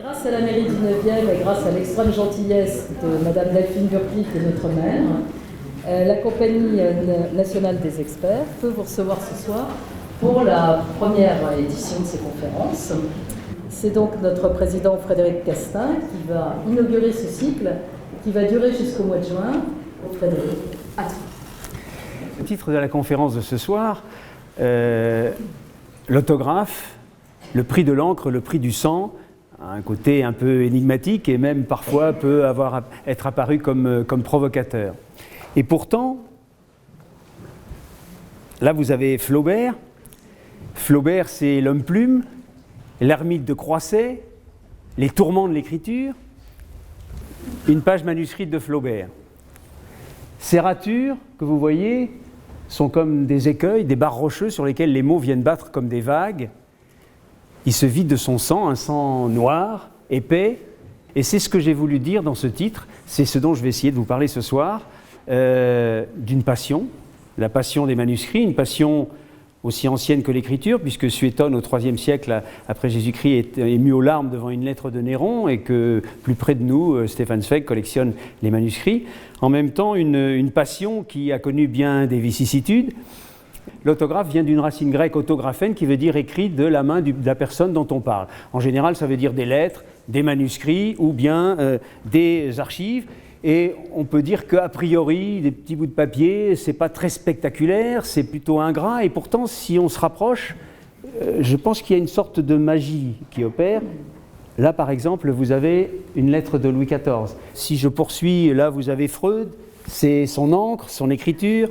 Grâce à la mairie du 9e et grâce à l'extrême gentillesse de Madame Delphine Burkliff et notre maire, la Compagnie nationale des experts peut vous recevoir ce soir pour la première édition de ces conférences. C'est donc notre président Frédéric Castin qui va inaugurer ce cycle qui va durer jusqu'au mois de juin. Frédéric, à toi. Le titre de la conférence de ce soir, l'autographe, le prix de l'encre, le prix du sang, un côté un peu énigmatique et même parfois peut être apparu comme provocateur. Et pourtant, là vous avez Flaubert. Flaubert, c'est l'homme plume, l'ermite de Croisset, les tourments de l'écriture, une page manuscrite de Flaubert. Ces ratures que vous voyez sont comme des écueils, des barres rocheuses sur lesquelles les mots viennent battre comme des vagues. Il se vide de son sang, un sang noir, épais, et c'est ce que j'ai voulu dire dans ce titre, c'est ce dont je vais essayer de vous parler ce soir, d'une passion, la passion des manuscrits, une passion aussi ancienne que l'écriture, puisque Suétone, au IIIe siècle après Jésus-Christ, est ému aux larmes devant une lettre de Néron, et que plus près de nous, Stefan Zweig collectionne les manuscrits. En même temps, une passion qui a connu bien des vicissitudes. L'autographe vient d'une racine grecque autographène qui veut dire écrit de la main de la personne dont on parle. En général, ça veut dire des lettres, des manuscrits ou bien des archives. Et on peut dire qu'a priori, des petits bouts de papier, c'est pas très spectaculaire, c'est plutôt ingrat. Et pourtant, si on se rapproche, je pense qu'il y a une sorte de magie qui opère. Là, par exemple, vous avez une lettre de Louis XIV. Si je poursuis, là, vous avez Freud, c'est son encre, son écriture.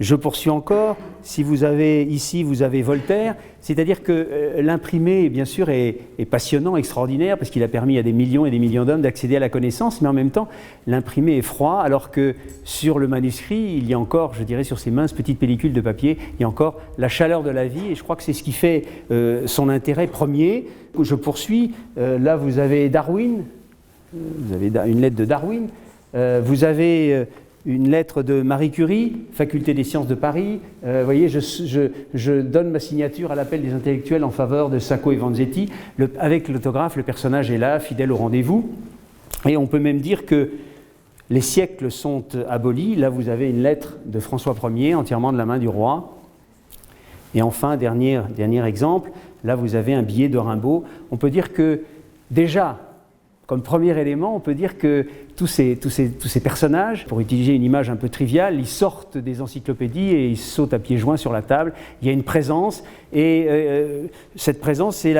Je poursuis encore, si vous avez ici, vous avez Voltaire, c'est-à-dire que l'imprimé, bien sûr, est passionnant, extraordinaire, parce qu'il a permis à des millions et des millions d'hommes d'accéder à la connaissance, mais en même temps, l'imprimé est froid, alors que sur le manuscrit, il y a encore, je dirais, sur ces minces petites pellicules de papier, il y a encore la chaleur de la vie, et je crois que c'est ce qui fait son intérêt premier. Je poursuis, là vous avez Darwin, vous avez une lettre de Darwin, vous avez une lettre de Marie Curie, Faculté des sciences de Paris. Vous voyez, je donne ma signature à l'appel des intellectuels en faveur de Sacco et Vanzetti. Avec l'autographe, le personnage est là, fidèle au rendez-vous. Et on peut même dire que les siècles sont abolis. Là, vous avez une lettre de François Ier, entièrement de la main du roi. Et enfin, dernier exemple, là, vous avez un billet de Rimbaud. On peut dire que, déjà, comme premier élément, on peut dire que tous ces personnages, pour utiliser une image un peu triviale, ils sortent des encyclopédies et ils sautent à pieds joints sur la table. Il y a une présence, et cette présence, c'est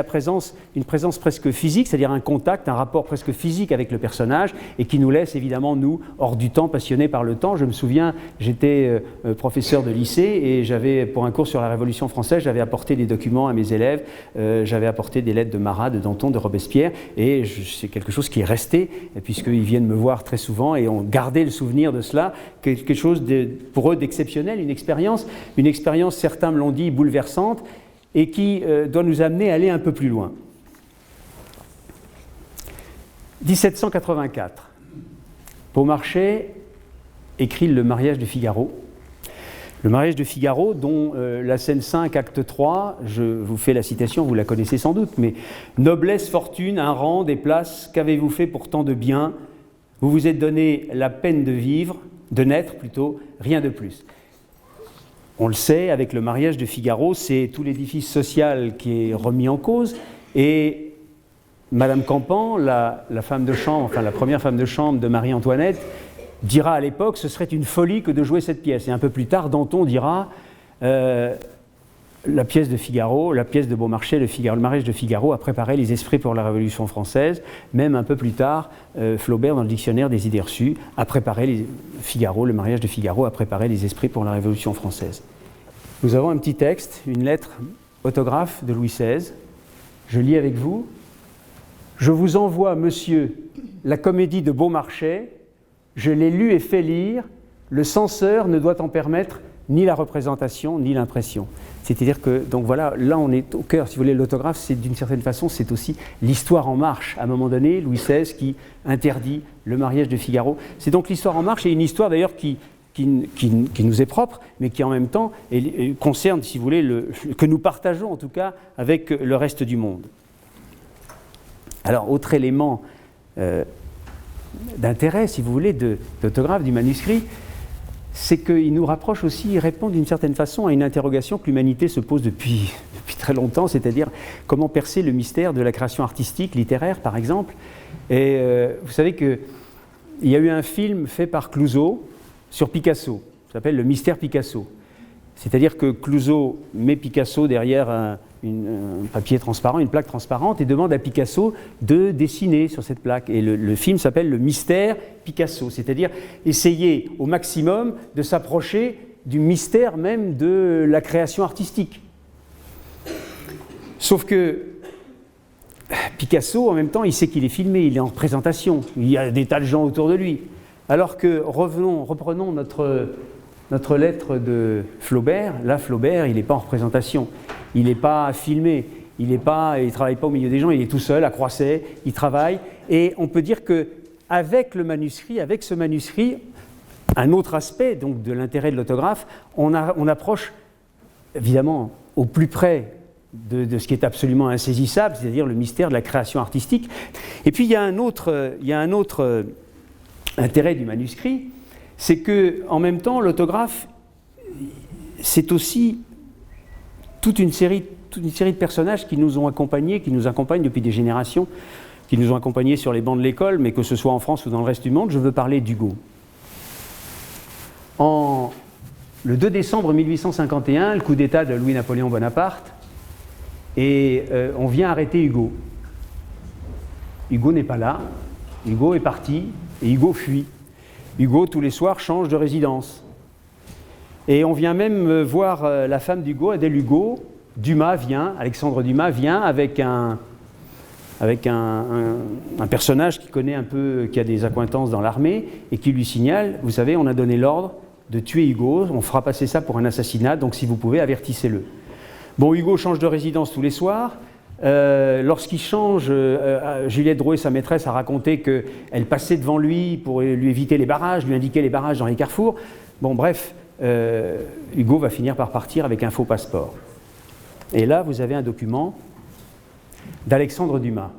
une présence presque physique, c'est-à-dire un contact, un rapport presque physique avec le personnage, et qui nous laisse évidemment, nous, hors du temps, passionnés par le temps. Je me souviens, j'étais professeur de lycée, et j'avais, pour un cours sur la Révolution française, j'avais apporté des documents à mes élèves, j'avais apporté des lettres de Marat, de Danton, de Robespierre, et c'est quelque chose qui est resté, puisqu'ils viennent me voir très souvent et ont gardé le souvenir de cela, quelque chose pour eux d'exceptionnel, une expérience, certains me l'ont dit, bouleversante, et qui doit nous amener à aller un peu plus loin. 1784, Beaumarchais écrit Le mariage de Figaro. Le mariage de Figaro, dont la scène 5, acte 3, je vous fais la citation, vous la connaissez sans doute, mais « Noblesse, fortune, un rang, des places, qu'avez-vous fait pour tant de bien ? Vous vous êtes donné la peine de vivre, de naître plutôt, rien de plus. » On le sait, avec le mariage de Figaro, c'est tout l'édifice social qui est remis en cause, et Madame Campan, la femme de chambre, enfin la première femme de chambre de Marie-Antoinette, dira à l'époque, ce serait une folie que de jouer cette pièce. Et un peu plus tard, Danton dira, la pièce de Figaro, la pièce de Beaumarchais, le mariage de Figaro a préparé les esprits pour la Révolution française. Même un peu plus tard, Flaubert, dans le dictionnaire des idées reçues, a préparé le mariage de Figaro a préparé les esprits pour la Révolution française. Nous avons un petit texte, une lettre autographe de Louis XVI. Je lis avec vous. « Je vous envoie, monsieur, la comédie de Beaumarchais. Je l'ai lu et fait lire, le censeur ne doit en permettre ni la représentation ni l'impression. » C'est-à-dire que, donc voilà, là on est au cœur, si vous voulez, l'autographe, c'est d'une certaine façon, c'est aussi l'histoire en marche. À un moment donné, Louis XVI qui interdit le mariage de Figaro. C'est donc l'histoire en marche, et une histoire d'ailleurs qui nous est propre, mais qui en même temps concerne, si vous voulez, que nous partageons en tout cas avec le reste du monde. Alors, autre élément d'intérêt, si vous voulez, d'autographe du manuscrit, c'est qu'il nous rapproche aussi, il répond d'une certaine façon à une interrogation que l'humanité se pose depuis très longtemps, c'est-à-dire comment percer le mystère de la création artistique, littéraire par exemple. Et vous savez qu'il y a eu un film fait par Clouzot sur Picasso, ça s'appelle Le Mystère Picasso. C'est-à-dire que Clouzot met Picasso derrière un papier transparent, une plaque transparente, et demande à Picasso de dessiner sur cette plaque. Et le film s'appelle Le Mystère Picasso, c'est-à-dire essayer au maximum de s'approcher du mystère même de la création artistique. Sauf que Picasso, en même temps, il sait qu'il est filmé, il est en représentation, il y a des tas de gens autour de lui. Alors que, reprenons notre lettre de Flaubert. Là, Flaubert, il n'est pas en représentation, il n'est pas filmé, il ne travaille pas au milieu des gens, il est tout seul à Croisset, il travaille. Et on peut dire qu'avec ce manuscrit, un autre aspect donc, de l'intérêt de l'autographe, on approche évidemment au plus près de ce qui est absolument insaisissable, c'est-à-dire le mystère de la création artistique. Et puis il y a un autre intérêt du manuscrit, c'est qu'en même temps, l'autographe, c'est aussi toute une série de personnages qui nous ont accompagnés, qui nous accompagnent depuis des générations, qui nous ont accompagnés sur les bancs de l'école, mais que ce soit en France ou dans le reste du monde. Je veux parler d'Hugo. Le 2 décembre 1851, le coup d'État de Louis-Napoléon Bonaparte, et on vient arrêter Hugo. Hugo n'est pas là, Hugo est parti, et Hugo fuit. Hugo, tous les soirs, change de résidence. Et on vient même voir la femme d'Hugo, Adèle Hugo. Alexandre Dumas vient avec un personnage qui connaît un peu, qui a des accointances dans l'armée, et qui lui signale, vous savez, on a donné l'ordre de tuer Hugo, on fera passer ça pour un assassinat, donc si vous pouvez, avertissez-le. Bon, Hugo change de résidence tous les soirs. Lorsqu'il change, Juliette Drouet, sa maîtresse, a raconté qu'elle passait devant lui pour lui éviter les barrages, lui indiquer les barrages dans les carrefours. Bon, bref, Hugo va finir par partir avec un faux passeport. Et là, vous avez un document d'Alexandre Dumas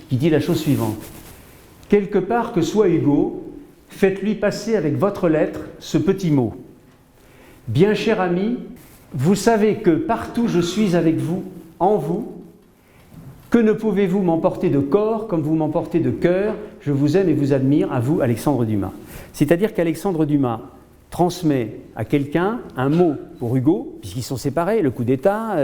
qui dit la chose suivante. « Quelque part que soit Hugo, faites-lui passer avec votre lettre ce petit mot. Bien cher ami, vous savez que partout je suis avec vous, en vous, que ne pouvez-vous m'emporter de corps comme vous m'emportez de cœur, je vous aime et vous admire, à vous, Alexandre Dumas. » C'est-à-dire qu'Alexandre Dumas transmet à quelqu'un un mot pour Hugo, puisqu'ils sont séparés, le coup d'État,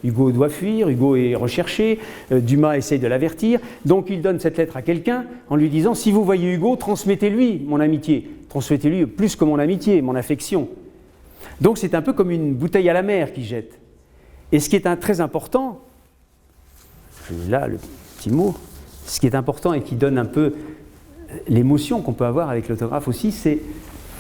Hugo doit fuir, Hugo est recherché, Dumas essaye de l'avertir, donc il donne cette lettre à quelqu'un en lui disant « Si vous voyez Hugo, transmettez-lui mon amitié, transmettez-lui plus que mon amitié, mon affection. » Donc c'est un peu comme une bouteille à la mer qu'il jette. Et ce qui est très important, là le petit mot, ce qui est important et qui donne un peu l'émotion qu'on peut avoir avec l'autographe aussi, c'est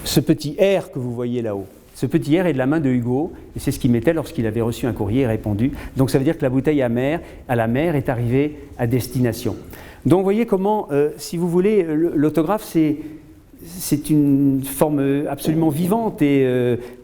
ce petit R que vous voyez là-haut. Ce petit R est de la main de Hugo, et c'est ce qu'il mettait lorsqu'il avait reçu un courrier et répondu. Donc ça veut dire que la bouteille à la mer est arrivée à destination. Donc vous voyez comment, si vous voulez, l'autographe, c'est une forme absolument vivante et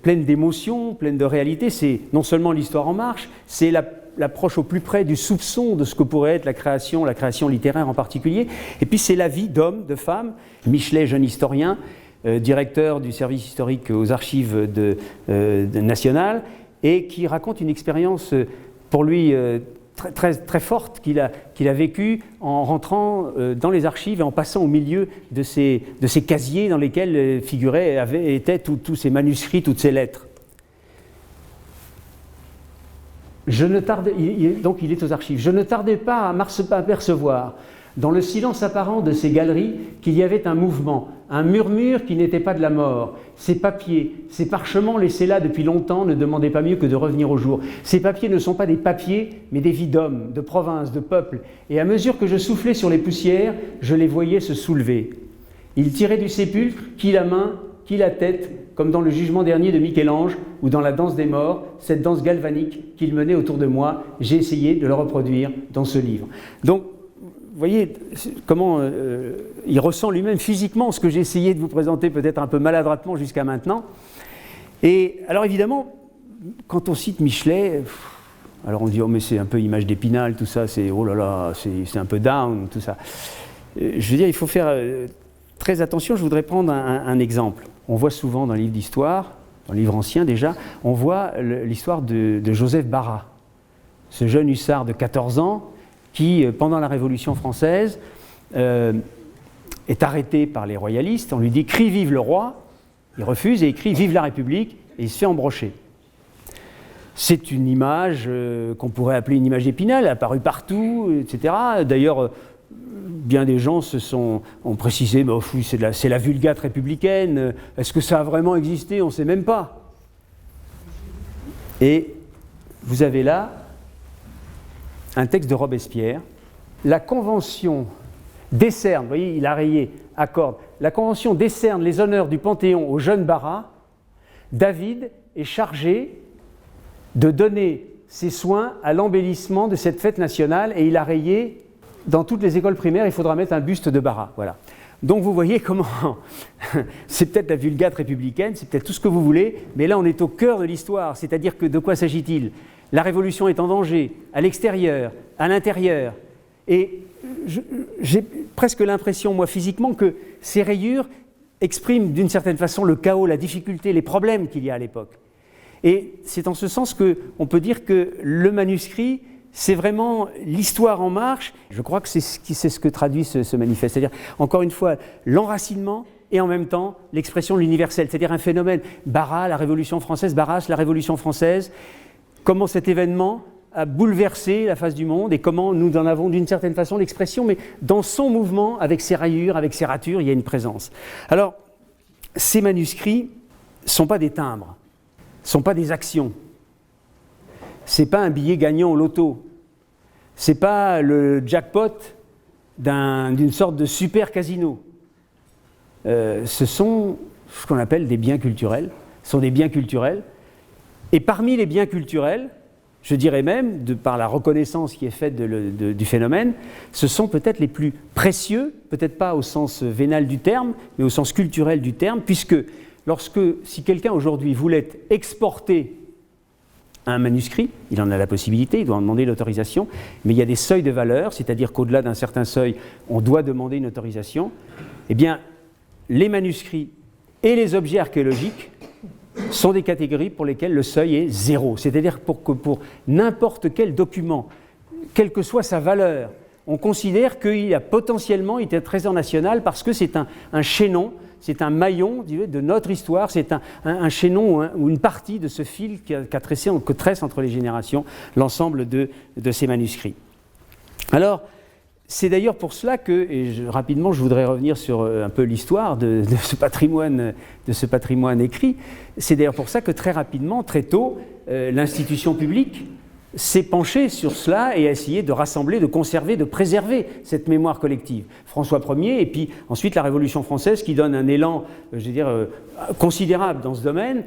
pleine d'émotions, pleine de réalité. C'est non seulement l'histoire en marche, c'est l'approche au plus près du soupçon de ce que pourrait être la création littéraire en particulier. Et puis c'est la vie d'hommes, de femmes. Michelet, jeune historien, directeur du service historique aux archives nationales, et qui raconte une expérience pour lui très forte qu'il a vécue en rentrant dans les archives et en passant au milieu de ces casiers dans lesquels étaient tous ces manuscrits, toutes ces lettres. Donc il est aux archives. Je ne tardais pas à m'apercevoir, dans le silence apparent de ces galeries, qu'il y avait un mouvement, un murmure qui n'était pas de la mort. Ces papiers, ces parchements laissés là depuis longtemps ne demandaient pas mieux que de revenir au jour. Ces papiers ne sont pas des papiers, mais des vies d'hommes, de provinces, de peuples. Et à mesure que je soufflais sur les poussières, je les voyais se soulever. Ils tiraient du sépulcre, qui la main, qui la tête, comme dans le jugement dernier de Michel-Ange ou dans la danse des morts, cette danse galvanique qu'il menait autour de moi. J'ai essayé de le reproduire dans ce livre. Donc, vous voyez comment il ressent lui-même physiquement ce que j'ai essayé de vous présenter peut-être un peu maladroitement jusqu'à maintenant. Et alors évidemment, quand on cite Michelet, Alors on dit, oh mais c'est un peu image d'Épinal, tout ça, c'est oh là là, c'est un peu down, tout ça. Je veux dire, il faut faire très attention. Je voudrais prendre un exemple. On voit souvent dans les livres d'histoire, dans les livres anciens déjà, on voit l'histoire de Joseph Barras, ce jeune hussard de 14 ans qui, pendant la Révolution française, est arrêté par les royalistes. On lui dit « Crie vive le roi », il refuse et il crie « Vive la République » et il se fait embrocher. C'est une image qu'on pourrait appeler une image d'Épinal, elle est apparue partout, etc. D'ailleurs, bien des gens ont précisé bah, « c'est la Vulgate républicaine, est-ce que ça a vraiment existé? On ne sait même pas. » Et vous avez là un texte de Robespierre. La Convention décerne, vous voyez, il a rayé, accorde, la Convention décerne les honneurs du Panthéon au jeune Barras. David est chargé de donner ses soins à l'embellissement de cette fête nationale et il a rayé, dans toutes les écoles primaires, il faudra mettre un buste de Barras. Voilà. Donc vous voyez comment, c'est peut-être la Vulgate républicaine, c'est peut-être tout ce que vous voulez, mais là on est au cœur de l'histoire, c'est-à-dire que de quoi s'agit-il? La Révolution est en danger, à l'extérieur, à l'intérieur, et j'ai presque l'impression, moi physiquement, que ces rayures expriment d'une certaine façon le chaos, la difficulté, les problèmes qu'il y a à l'époque. Et c'est en ce sens qu'on peut dire que le manuscrit, c'est vraiment l'histoire en marche. Je crois que c'est ce que traduit ce manifeste. C'est-à-dire, encore une fois, l'enracinement et en même temps l'expression de l'universel. C'est-à-dire un phénomène, Barras, la Révolution française, Barras, la Révolution française, comment cet événement a bouleversé la face du monde et comment nous en avons d'une certaine façon l'expression, mais dans son mouvement, avec ses rayures, avec ses ratures, il y a une présence. Alors, ces manuscrits ne sont pas des timbres. Ce ne sont pas des actions, ce n'est pas un billet gagnant au loto, ce n'est pas le jackpot d'une sorte de super casino. Ce sont ce qu'on appelle des biens culturels, ce sont des biens culturels, et parmi les biens culturels, je dirais même, par la reconnaissance qui est faite du phénomène, ce sont peut-être les plus précieux, peut-être pas au sens vénal du terme, mais au sens culturel du terme, puisque si quelqu'un aujourd'hui voulait exporter un manuscrit, il en a la possibilité, il doit en demander l'autorisation, mais il y a des seuils de valeur, c'est-à-dire qu'au-delà d'un certain seuil, on doit demander une autorisation. Eh bien, les manuscrits et les objets archéologiques sont des catégories pour lesquelles le seuil est zéro. C'est-à-dire que pour n'importe quel document, quelle que soit sa valeur, on considère qu'il a potentiellement été un trésor national parce que c'est un chaînon, c'est un maillon de notre histoire, c'est un chaînon ou une partie de ce fil que tresse entre les générations l'ensemble de ces manuscrits. Alors, c'est d'ailleurs pour cela que, rapidement je voudrais revenir sur un peu l'histoire de ce patrimoine écrit, c'est d'ailleurs pour ça que très rapidement, très tôt, l'institution publique s'est penché sur cela et a essayé de rassembler, de conserver, de préserver cette mémoire collective. François Ier et puis ensuite la Révolution française qui donne un élan, considérable dans ce domaine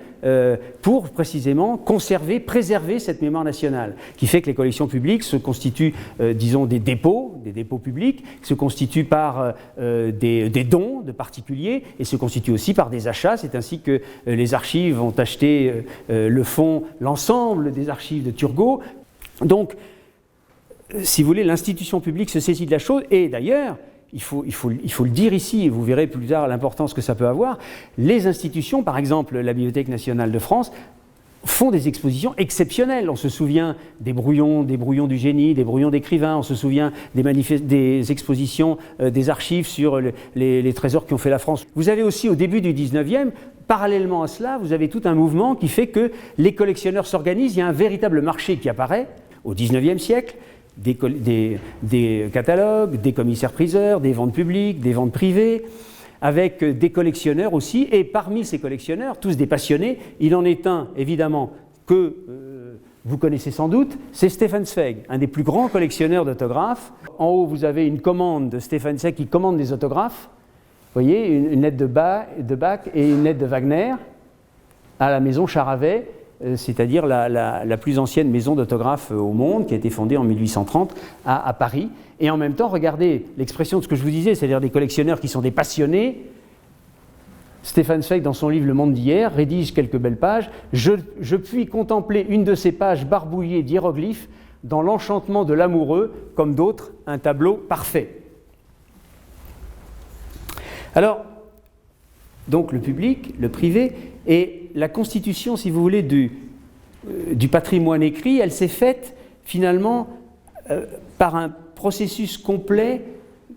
pour précisément conserver, préserver cette mémoire nationale, qui fait que les collections publiques se constituent, disons, des dépôts publics, se constituent par des dons de particuliers et se constituent aussi par des achats. C'est ainsi que les archives ont acheté l'ensemble des archives de Turgot. Donc, si vous voulez, l'institution publique se saisit de la chose, et d'ailleurs, il faut le dire ici, et vous verrez plus tard l'importance que ça peut avoir, les institutions, par exemple la Bibliothèque nationale de France, font des expositions exceptionnelles. On se souvient des brouillons du génie, des brouillons d'écrivains, on se souvient des expositions des archives sur les trésors qui ont fait la France. Vous avez aussi, au début du 19e, parallèlement à cela, vous avez tout un mouvement qui fait que les collectionneurs s'organisent, il y a un véritable marché qui apparaît au 19e siècle, des catalogues, des commissaires-priseurs, des ventes publiques, des ventes privées, avec des collectionneurs aussi, et parmi ces collectionneurs, tous des passionnés, il en est un, évidemment, que vous connaissez sans doute, c'est Stefan Zweig, un des plus grands collectionneurs d'autographes. En haut, vous avez une commande de Stefan Zweig qui commande des autographes. Vous voyez, une lettre de Bach et une lettre de Wagner à la maison Charavet, c'est-à-dire la plus ancienne maison d'autographes au monde, qui a été fondée en 1830 à Paris. Et en même temps, regardez l'expression de ce que je vous disais, c'est-à-dire des collectionneurs qui sont des passionnés, Stefan Zweig, dans son livre Le Monde d'hier, rédige quelques belles pages. Je puis contempler une de ces pages barbouillées d'hiéroglyphes dans l'enchantement de l'amoureux, comme d'autres, un tableau parfait. Alors, donc le public, le privé, et la constitution, si vous voulez, du patrimoine écrit, elle s'est faite finalement par un processus complet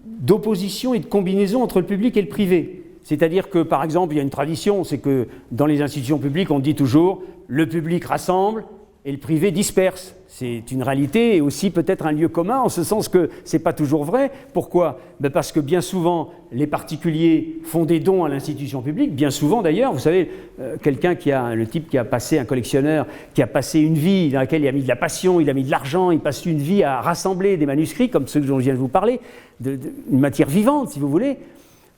d'opposition et de combinaison entre le public et le privé. C'est-à-dire que, par exemple, il y a une tradition, c'est que dans les institutions publiques, on dit toujours « le public rassemble et le privé disperse ». C'est une réalité et aussi peut-être un lieu commun, en ce sens que ce n'est pas toujours vrai. Pourquoi ? Parce que bien souvent, les particuliers font des dons à l'institution publique, bien souvent d'ailleurs. Vous savez, le type qui a passé, un collectionneur, qui a passé une vie dans laquelle il a mis de la passion, il a mis de l'argent, il passe une vie à rassembler des manuscrits, comme ceux dont je viens de vous parler, une matière vivante, si vous voulez.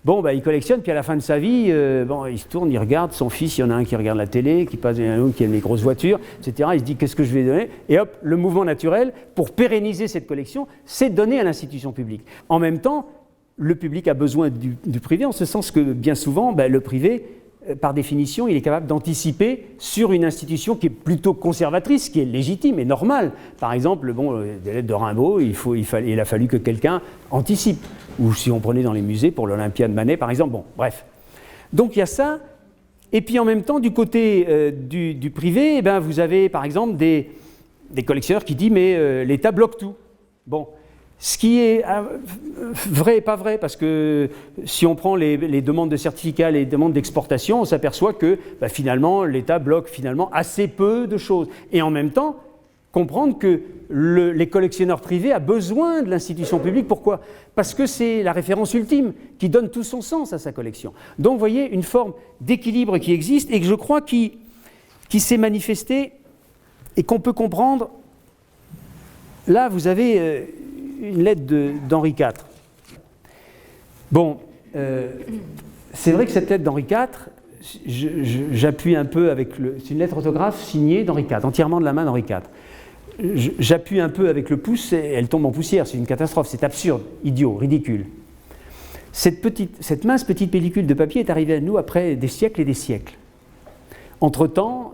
Bon, il collectionne, puis à la fin de sa vie, il se tourne, il regarde son fils, il y en a un qui regarde la télé, qui passe, il y en a un autre qui aime les grosses voitures, etc. Il se dit, qu'est-ce que je vais donner ? Et hop, le mouvement naturel, pour pérenniser cette collection, c'est donner à l'institution publique. En même temps, le public a besoin du privé, en ce sens que, bien souvent, le privé, par définition, il est capable d'anticiper sur une institution qui est plutôt conservatrice, qui est légitime et normale. Par exemple, des lettres de Rimbaud, il a fallu que quelqu'un anticipe. Ou si on prenait dans les musées pour l'Olympia de Manet, par exemple. Bon, bref. Donc il y a ça. Et puis en même temps, du côté du privé, vous avez par exemple des collectionneurs qui disent mais l'État bloque tout. Bon. Ce qui est vrai et pas vrai, parce que si on prend les demandes de certificats, les demandes d'exportation, on s'aperçoit que finalement l'État bloque assez peu de choses. Et en même temps, comprendre que les collectionneurs privés ont besoin de l'institution publique. Pourquoi ? Parce que c'est la référence ultime qui donne tout son sens à sa collection. Donc vous voyez une forme d'équilibre qui existe et que je crois qui s'est manifestée et qu'on peut comprendre. Là, vous avez une lettre d'Henri IV. Bon, c'est vrai que cette lettre d'Henri IV, j'appuie un peu avec c'est une lettre autographe signée d'Henri IV, entièrement de la main d'Henri IV. J'appuie un peu avec le pouce et elle tombe en poussière, c'est une catastrophe, c'est absurde, idiot, ridicule. Cette mince petite pellicule de papier est arrivée à nous après des siècles et des siècles. Entre-temps,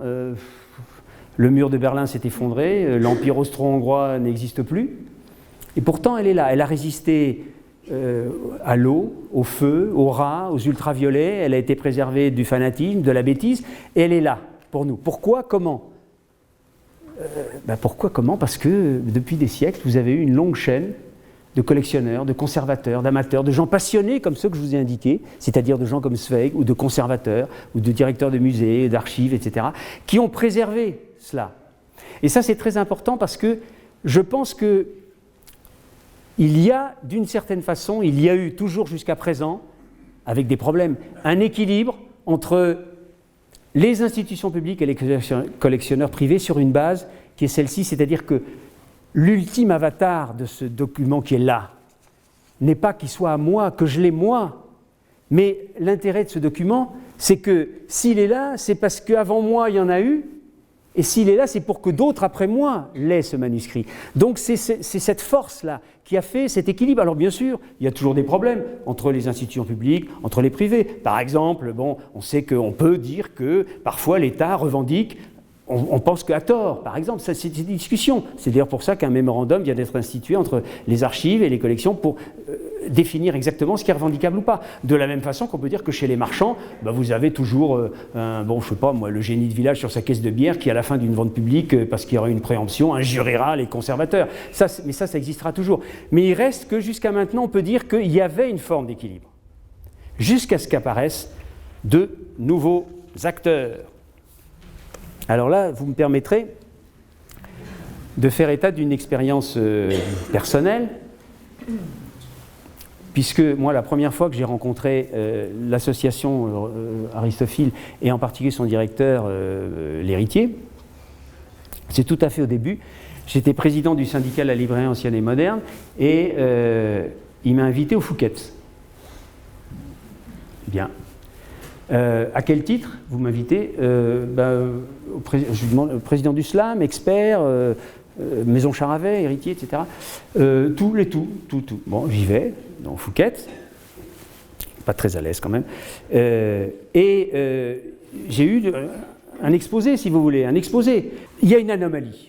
le mur de Berlin s'est effondré, l'empire austro-hongrois n'existe plus, et pourtant elle est là, elle a résisté à l'eau, au feu, aux rats, aux ultraviolets, elle a été préservée du fanatisme, de la bêtise, et elle est là pour nous. Pourquoi ? Comment ? Pourquoi ? Comment ? Parce que depuis des siècles, vous avez eu une longue chaîne de collectionneurs, de conservateurs, d'amateurs, de gens passionnés comme ceux que je vous ai indiqués, c'est-à-dire de gens comme Zweig, ou de conservateurs, ou de directeurs de musées, d'archives, etc., qui ont préservé cela. Et ça, c'est très important parce que je pense que il y a, d'une certaine façon, il y a eu toujours jusqu'à présent, avec des problèmes, un équilibre entre les institutions publiques et les collectionneurs privés sur une base qui est celle-ci, c'est-à-dire que l'ultime avatar de ce document qui est là n'est pas qu'il soit à moi, que je l'ai moi, mais l'intérêt de ce document, c'est que s'il est là, c'est parce qu'avant moi, il y en a eu, et s'il est là, c'est pour que d'autres après moi l'aient ce manuscrit. Donc c'est cette force-là qui a fait cet équilibre. Alors bien sûr, il y a toujours des problèmes entre les institutions publiques, entre les privés. Par exemple, on sait qu'on peut dire que parfois l'État revendique, on pense qu'à tort, par exemple, ça, c'est des discussions. C'est d'ailleurs pour ça qu'un mémorandum vient d'être institué entre les archives et les collections pour définir exactement ce qui est revendicable ou pas. De la même façon qu'on peut dire que chez les marchands, vous avez toujours, je sais pas moi, le génie de village sur sa caisse de bière qui, à la fin d'une vente publique, parce qu'il y aura une préemption, injuriera les conservateurs. Mais ça existera toujours. Mais il reste que jusqu'à maintenant, on peut dire qu'il y avait une forme d'équilibre, jusqu'à ce qu'apparaissent de nouveaux acteurs. Alors là, vous me permettrez de faire état d'une expérience personnelle, puisque moi, la première fois que j'ai rencontré l'association Aristophile, et en particulier son directeur, l'héritier, c'est tout à fait au début. J'étais président du syndicat de la librairie ancienne et moderne, et il m'a invité au Fouquet's. Bien. À quel titre vous m'invitez ? Je lui demande, président du SLAM, expert, Maison Charavet, héritier, etc. Tout. Bon, j'y vais, dans Fouquet's. pas très à l'aise quand même. J'ai eu un exposé, si vous voulez, un exposé. Il y a une anomalie.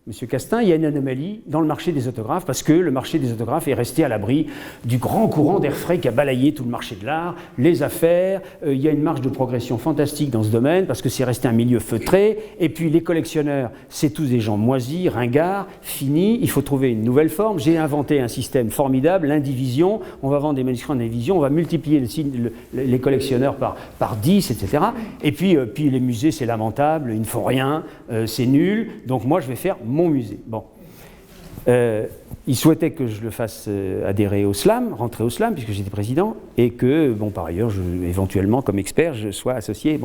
Monsieur Castin, il y a une anomalie dans le marché des autographes parce que le marché des autographes est resté à l'abri du grand courant d'air frais qui a balayé tout le marché de l'art, les affaires. Il y a une marge de progression fantastique dans ce domaine parce que c'est resté un milieu feutré. Et puis les collectionneurs, c'est tous des gens moisis, ringards, finis. Il faut trouver une nouvelle forme. J'ai inventé un système formidable, l'indivision. On va vendre des manuscrits en indivision, on va multiplier les collectionneurs par 10, etc. Et puis les musées, c'est lamentable, ils ne font rien, c'est nul. Donc moi, je vais faire mon musée. Bon. Il souhaitait que je le fasse adhérer au SLAM, rentrer au SLAM, puisque j'étais président, et que, bon, par ailleurs, éventuellement, comme expert, je sois associé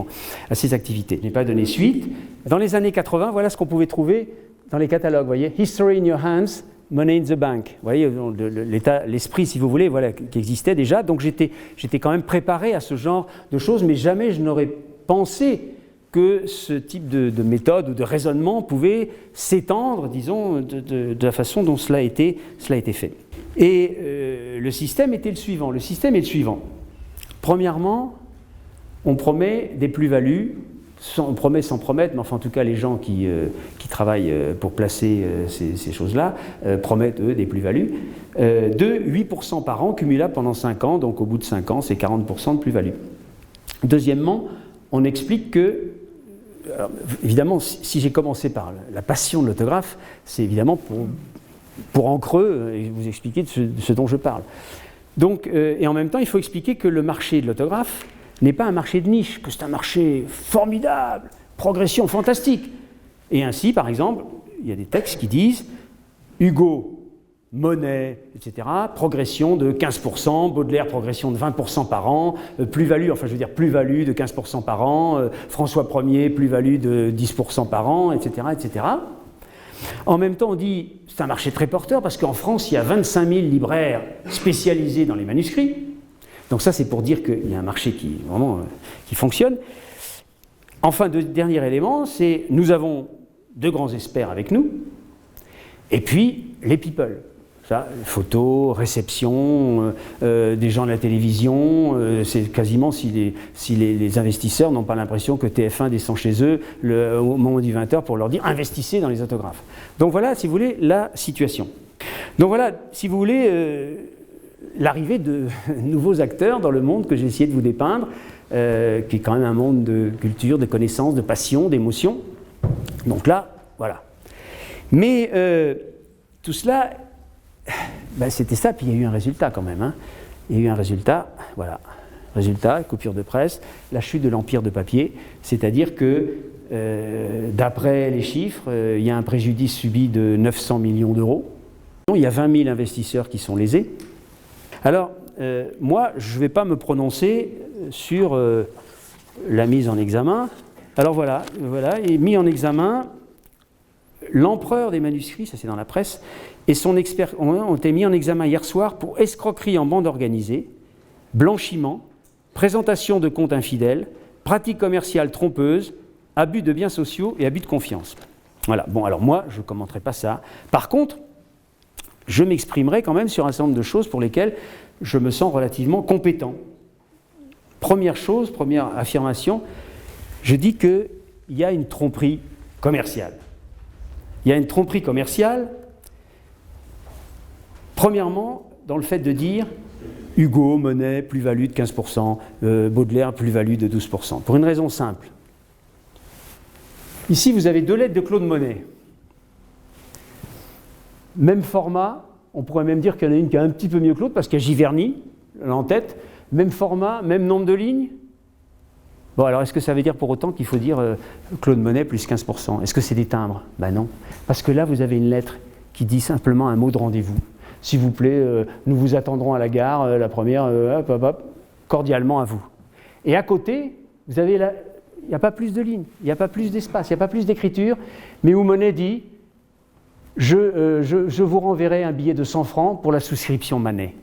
à ces activités. Je n'ai pas donné suite. Dans les années 80, voilà ce qu'on pouvait trouver dans les catalogues, vous voyez, History in your hands, Money in the bank. Vous voyez, l'esprit, si vous voulez, voilà, qui existait déjà. Donc j'étais quand même préparé à ce genre de choses, mais jamais je n'aurais pensé que ce type de méthode ou de raisonnement pouvait s'étendre, disons, de la façon dont cela a été fait. Et le système était le suivant. Le système est le suivant. Premièrement, on promet des plus-values, on promet sans promettre, mais enfin en tout cas les gens qui travaillent pour placer ces choses-là promettent eux des plus-values de 8% par an cumulables pendant 5 ans, donc au bout de 5 ans c'est 40% de plus-value. Deuxièmement, on explique que, alors, évidemment, si j'ai commencé par la passion de l'autographe, c'est évidemment pour en creux et vous expliquer de ce dont je parle. Donc, et en même temps, il faut expliquer que le marché de l'autographe n'est pas un marché de niche, que c'est un marché formidable, progression fantastique. Et ainsi, par exemple, il y a des textes qui disent Hugo, Monet, etc., progression de 15%, Baudelaire, progression de 20% par an, plus-value, enfin je veux dire plus-value de 15% par an, François Ier, plus-value de 10% par an, etc., etc. En même temps, on dit, c'est un marché très porteur, parce qu'en France, il y a 25 000 libraires spécialisés dans les manuscrits. Donc ça, c'est pour dire qu'il y a un marché qui fonctionne. Enfin, dernier élément, c'est nous avons 2 grands experts avec nous, et puis les people. Ça, photos, réception, des gens de la télévision, c'est quasiment si les investisseurs n'ont pas l'impression que TF1 descend chez eux au moment du 20h pour leur dire investissez dans les autographes. Donc voilà, si vous voulez, la situation. Donc voilà, si vous voulez, l'arrivée de nouveaux acteurs dans le monde que j'ai essayé de vous dépeindre, qui est quand même un monde de culture, de connaissances, de passion, d'émotion. Donc là, voilà. Mais tout cela, c'était ça, puis il y a eu un résultat quand même. Hein. Il y a eu un résultat, voilà. Résultat, coupure de presse, la chute de l'empire de papier, c'est-à-dire que, d'après les chiffres, il y a un préjudice subi de 900 millions d'euros. Il y a 20 000 investisseurs qui sont lésés. Alors, moi, je ne vais pas me prononcer sur la mise en examen. Alors voilà, et mis en examen, l'empereur des manuscrits, ça c'est dans la presse, et son expert ont été mis en examen hier soir pour escroquerie en bande organisée, blanchiment, présentation de comptes infidèles, pratiques commerciales trompeuses, abus de biens sociaux et abus de confiance. Voilà, bon alors moi je ne commenterai pas ça. Par contre, je m'exprimerai quand même sur un certain nombre de choses pour lesquelles je me sens relativement compétent. Première chose, première affirmation, je dis qu'il y a une tromperie commerciale. Il y a une tromperie commerciale, premièrement, dans le fait de dire Hugo, Monet, plus-value de 15%, Baudelaire, plus-value de 12%. Pour une raison simple. Ici, vous avez 2 lettres de Claude Monet. Même format, on pourrait même dire qu'il y en a une qui est un petit peu mieux que l'autre, parce qu'il y a Giverny, là en tête. Même format, même nombre de lignes. Bon, alors est-ce que ça veut dire pour autant qu'il faut dire Claude Monet plus 15%? Est-ce que c'est des timbres? Ben non. Parce que là, vous avez une lettre qui dit simplement un mot de rendez-vous. S'il vous plaît, nous vous attendrons à la gare, la première, cordialement à vous. Et à côté, vous avez il n'y a pas plus de lignes, il n'y a pas plus d'espace, il n'y a pas plus d'écriture, mais où Monet dit je vous renverrai un billet de 100 francs pour la souscription Manet.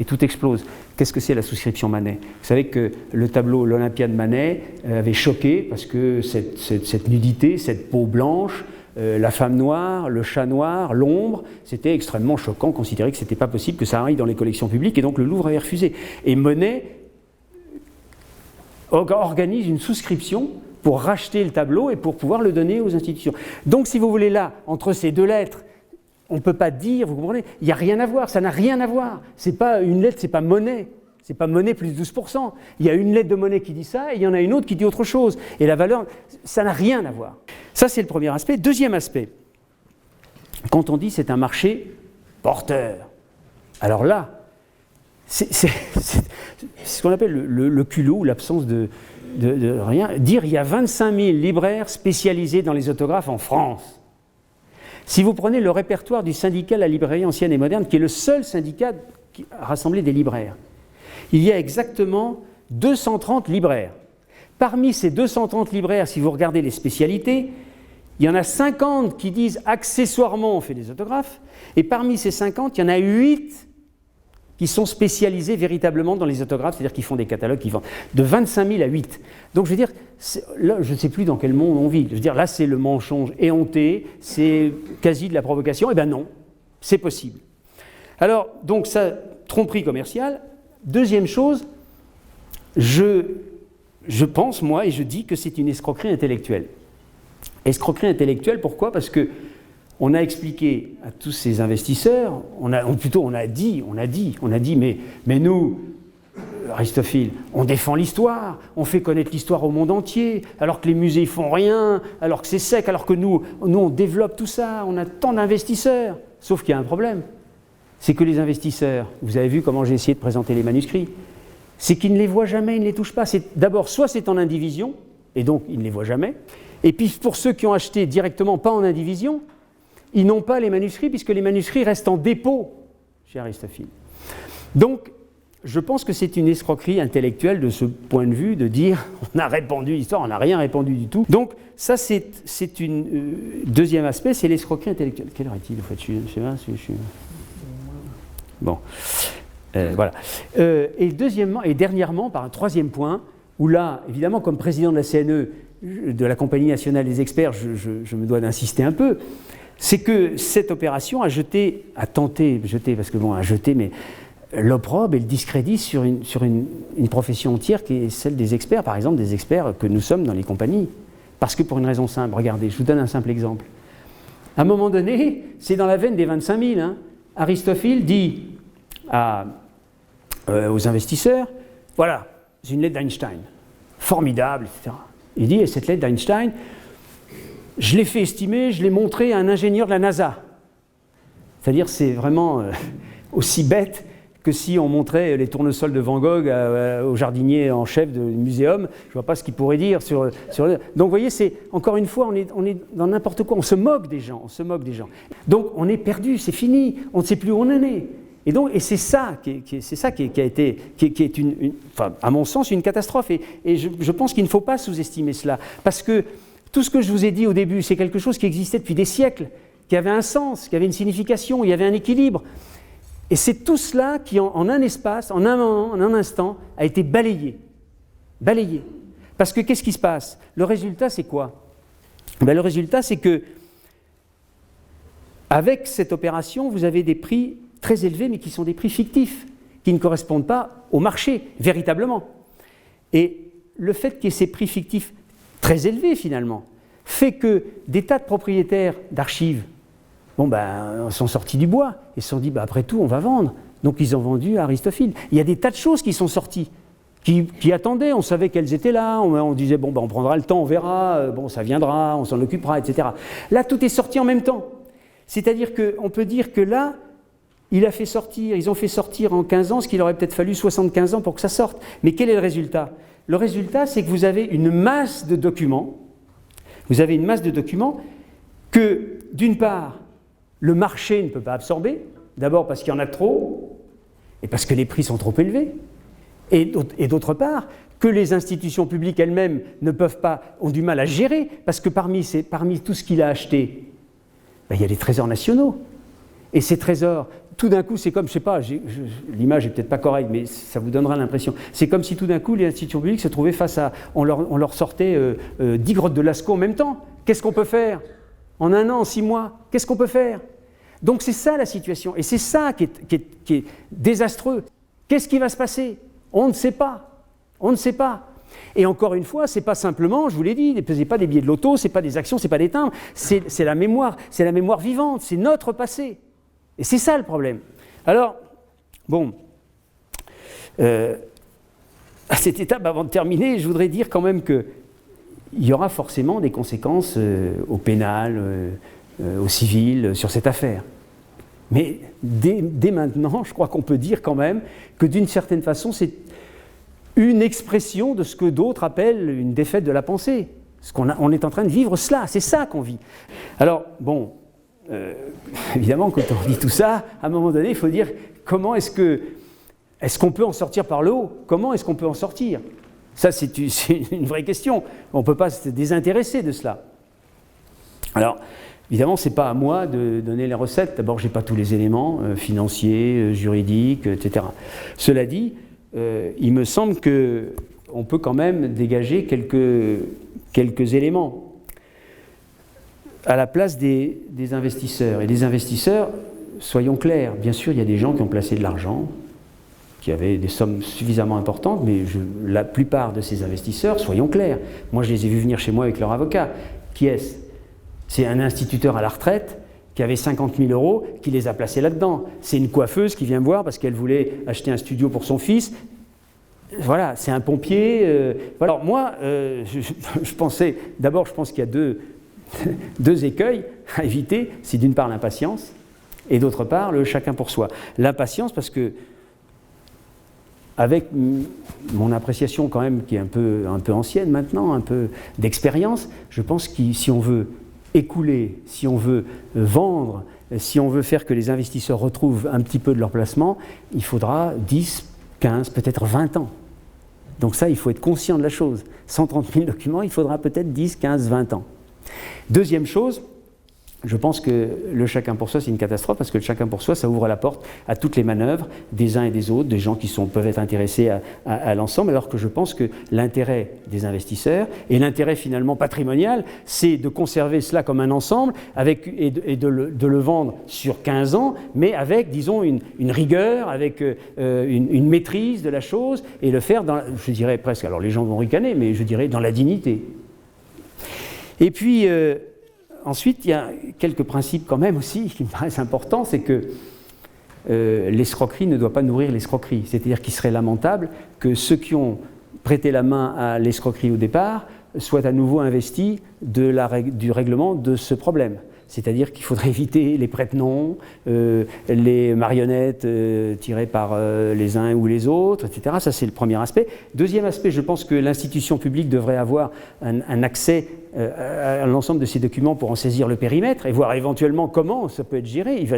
Et tout explose. Qu'est-ce que c'est la souscription Manet? Vous savez que le tableau L'Olympia de Manet avait choqué parce que cette nudité, cette peau blanche, la femme noire, le chat noir, l'ombre, c'était extrêmement choquant, considéré que ce n'était pas possible que ça arrive dans les collections publiques, et donc le Louvre avait refusé. Et Monet organise une souscription pour racheter le tableau et pour pouvoir le donner aux institutions. Donc, si vous voulez, là, entre ces deux lettres, on ne peut pas dire, vous comprenez, il n'y a rien à voir, ça n'a rien à voir. C'est pas une lettre, c'est pas monnaie. C'est pas monnaie plus 12%. Il y a une lettre de monnaie qui dit ça et il y en a une autre qui dit autre chose. Et la valeur, ça n'a rien à voir. Ça, c'est le premier aspect. Deuxième aspect, quand on dit c'est un marché porteur, alors là, c'est ce qu'on appelle le culot ou l'absence de rien. Dire il y a 25 000 libraires spécialisés dans les autographes en France. Si vous prenez le répertoire du syndicat La Librairie Ancienne et Moderne, qui est le seul syndicat qui a rassemblé des libraires, il y a exactement 230 libraires. Parmi ces 230 libraires, si vous regardez les spécialités, il y en a 50 qui disent accessoirement on fait des autographes, et parmi ces 50, il y en a 8 qui sont spécialisés véritablement dans les autographes, c'est-à-dire qui font des catalogues qui vendent de 25 000 à 8. Donc je veux dire, là, je ne sais plus dans quel monde on vit. Je veux dire, là c'est le mensonge éhonté, c'est quasi de la provocation. Eh bien non, c'est possible. Alors, donc ça, tromperie commerciale. Deuxième chose, je pense, moi, et je dis que c'est une escroquerie intellectuelle. Escroquerie intellectuelle, pourquoi ? Parce que on a expliqué à tous ces investisseurs, on a dit, mais nous, Aristophile, on défend l'histoire, on fait connaître l'histoire au monde entier, alors que les musées font rien, alors que c'est sec, alors que nous on développe tout ça, on a tant d'investisseurs. Sauf qu'il y a un problème, c'est que les investisseurs, vous avez vu comment j'ai essayé de présenter les manuscrits, c'est qu'ils ne les voient jamais, ils ne les touchent pas. D'abord, soit c'est en indivision, et donc ils ne les voient jamais, et puis pour ceux qui ont acheté directement, pas en indivision, ils n'ont pas les manuscrits, puisque les manuscrits restent en dépôt chez Aristophile. Donc, je pense que c'est une escroquerie intellectuelle de ce point de vue, de dire on a répandu l'histoire, on n'a rien répandu du tout. Donc, ça, c'est une deuxième aspect, c'est l'escroquerie intellectuelle. Quelle heure est-il, en fait ? Je sais pas si je suis... Bon, voilà. Et deuxièmement, et dernièrement, par un troisième point, où là, évidemment, comme président de la CNE, de la Compagnie nationale des experts, je me dois d'insister un peu, c'est que cette opération a tenté, mais l'opprobre et le discrédit sur une profession entière qui est celle des experts, par exemple des experts que nous sommes dans les compagnies. Parce que pour une raison simple, regardez, je vous donne un simple exemple. À un moment donné, c'est dans la veine des 25 000, hein, Aristophile dit aux investisseurs, voilà, c'est une lettre d'Einstein, formidable, etc. Il dit, et cette lettre d'Einstein, je l'ai fait estimer, je l'ai montré à un ingénieur de la NASA. C'est-à-dire, c'est vraiment aussi bête que si on montrait les tournesols de Van Gogh au jardinier en chef du muséum. Je ne vois pas ce qu'il pourrait dire sur... Donc, vous voyez, encore une fois, on est dans n'importe quoi. On se moque des gens, Donc, on est perdu, c'est fini. On ne sait plus où on en est. Et c'est ça qui est enfin, à mon sens, une catastrophe. Et je pense qu'il ne faut pas sous-estimer cela. Parce que tout ce que je vous ai dit au début, c'est quelque chose qui existait depuis des siècles, qui avait un sens, qui avait une signification, il y avait un équilibre. Et c'est tout cela qui, en un espace, en un moment, en un instant, a été balayé. Balayé. Parce que qu'est-ce qui se passe ? Le résultat, c'est quoi ? Le résultat, c'est que, avec cette opération, vous avez des prix très élevés, mais qui sont des prix fictifs, qui ne correspondent pas au marché, véritablement. Et le fait qu'il y ait ces prix fictifs très élevés, finalement, fait que des tas de propriétaires d'archives sont sortis du bois et se sont dit, après tout, on va vendre. Donc, ils ont vendu à Aristophile. Il y a des tas de choses qui sont sorties, qui attendaient, on savait qu'elles étaient là, on disait, on prendra le temps, on verra, ça viendra, on s'en occupera, etc. Là, tout est sorti en même temps. C'est-à-dire qu'on peut dire que là, ils ont fait sortir en 15 ans ce qu'il aurait peut-être fallu 75 ans pour que ça sorte. Mais quel est le résultat ? Le résultat, c'est que vous avez une masse de documents. Vous avez une masse de documents que, d'une part, le marché ne peut pas absorber. D'abord parce qu'il y en a trop, et parce que les prix sont trop élevés. Et d'autre part, que les institutions publiques elles-mêmes ont du mal à gérer, parce que parmi tout ce qu'il a acheté, il y a les trésors nationaux. Et ces trésors, tout d'un coup, c'est comme, je ne sais pas, l'image n'est peut-être pas correcte, mais ça vous donnera l'impression. C'est comme si tout d'un coup, les institutions publiques se trouvaient face à... On leur sortait 10 grottes de Lascaux en même temps. Qu'est-ce qu'on peut faire ? En 1 an, en 6 mois, qu'est-ce qu'on peut faire ? Donc c'est ça la situation. Et c'est ça qui est désastreux. Qu'est-ce qui va se passer ? On ne sait pas. On ne sait pas. Et encore une fois, ce n'est pas simplement, je vous l'ai dit, ce n'est pas des billets de loto, ce n'est pas des actions, ce n'est pas des timbres, c'est la mémoire vivante, c'est notre passé. Et c'est ça le problème. Alors, bon, à cette étape, avant de terminer, je voudrais dire quand même qu'il y aura forcément des conséquences au pénal, au civil, sur cette affaire. Mais dès maintenant, je crois qu'on peut dire quand même que d'une certaine façon, c'est une expression de ce que d'autres appellent une défaite de la pensée. On est en train de vivre cela, c'est ça qu'on vit. Alors, bon, évidemment, quand on dit tout ça, à un moment donné, il faut dire comment est-ce qu'on peut en sortir par le haut? Comment est-ce qu'on peut en sortir? Ça, c'est une vraie question. On ne peut pas se désintéresser de cela. Alors, évidemment, ce n'est pas à moi de donner les recettes. D'abord, je n'ai pas tous les éléments financiers, juridiques, etc. Cela dit, il me semble qu'on peut quand même dégager quelques éléments à la place des investisseurs. Et des investisseurs, soyons clairs, bien sûr, il y a des gens qui ont placé de l'argent, qui avaient des sommes suffisamment importantes, mais la plupart de ces investisseurs, soyons clairs, moi je les ai vus venir chez moi avec leur avocat. Qui est-ce? C'est un instituteur à la retraite qui avait 50 000 € qui les a placés là-dedans. C'est une coiffeuse qui vient me voir parce qu'elle voulait acheter un studio pour son fils. Voilà, c'est un pompier. Voilà. Alors moi, je pensais, d'abord je pense qu'il y a deux écueils à éviter. C'est d'une part l'impatience et d'autre part le chacun pour soi. L'impatience parce que avec mon appréciation quand même qui est un peu ancienne maintenant, un peu d'expérience, je pense que si on veut écouler, si on veut vendre, si on veut faire que les investisseurs retrouvent un petit peu de leur placement, il faudra 10, 15, peut-être 20 ans. Donc ça, il faut être conscient de la chose. 130 000 documents, il faudra peut-être 10, 15, 20 ans. Deuxième chose, je pense que le chacun pour soi, c'est une catastrophe parce que le chacun pour soi, ça ouvre la porte à toutes les manœuvres des uns et des autres, des gens qui peuvent être intéressés à l'ensemble, alors que je pense que l'intérêt des investisseurs et l'intérêt finalement patrimonial, c'est de conserver cela comme un ensemble et de le vendre sur 15 ans, mais avec, disons, une rigueur, avec une maîtrise de la chose et le faire, je dirais presque, alors les gens vont ricaner, mais je dirais dans la dignité. Et puis... ensuite, il y a quelques principes quand même aussi qui me paraissent importants, c'est que l'escroquerie ne doit pas nourrir l'escroquerie. C'est-à-dire qu'il serait lamentable que ceux qui ont prêté la main à l'escroquerie au départ soient à nouveau investis du règlement de ce problème. C'est-à-dire qu'il faudrait éviter les prête-noms, les marionnettes tirées par les uns ou les autres, etc. Ça, c'est le premier aspect. Deuxième aspect, je pense que l'institution publique devrait avoir un accès à l'ensemble de ces documents pour en saisir le périmètre et voir éventuellement comment ça peut être géré. Il va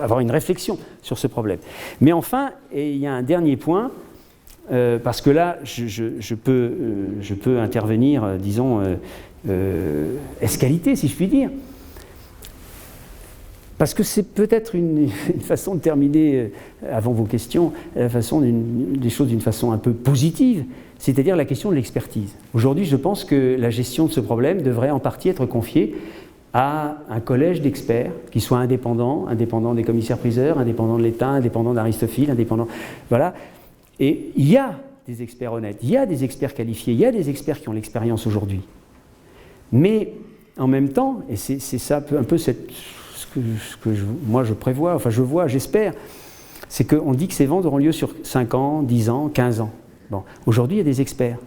avoir une réflexion sur ce problème. Mais enfin, il y a un dernier point, parce que là, je peux intervenir, disons, escalité, si je puis dire. Parce que c'est peut-être une façon de terminer, avant vos questions, des choses d'une façon un peu positive, c'est-à-dire la question de l'expertise. Aujourd'hui, je pense que la gestion de ce problème devrait en partie être confiée à un collège d'experts qui soit indépendant des commissaires-priseurs, indépendant de l'État, indépendant d'Aristophil, indépendant... Voilà. Et il y a des experts honnêtes, il y a des experts qualifiés, il y a des experts qui ont l'expérience aujourd'hui. Mais en même temps, et c'est ça un peu ce que moi je prévois, enfin je vois, j'espère, c'est qu'on dit que ces ventes auront lieu sur 5 ans, 10 ans, 15 ans. Bon, aujourd'hui, il y a des experts.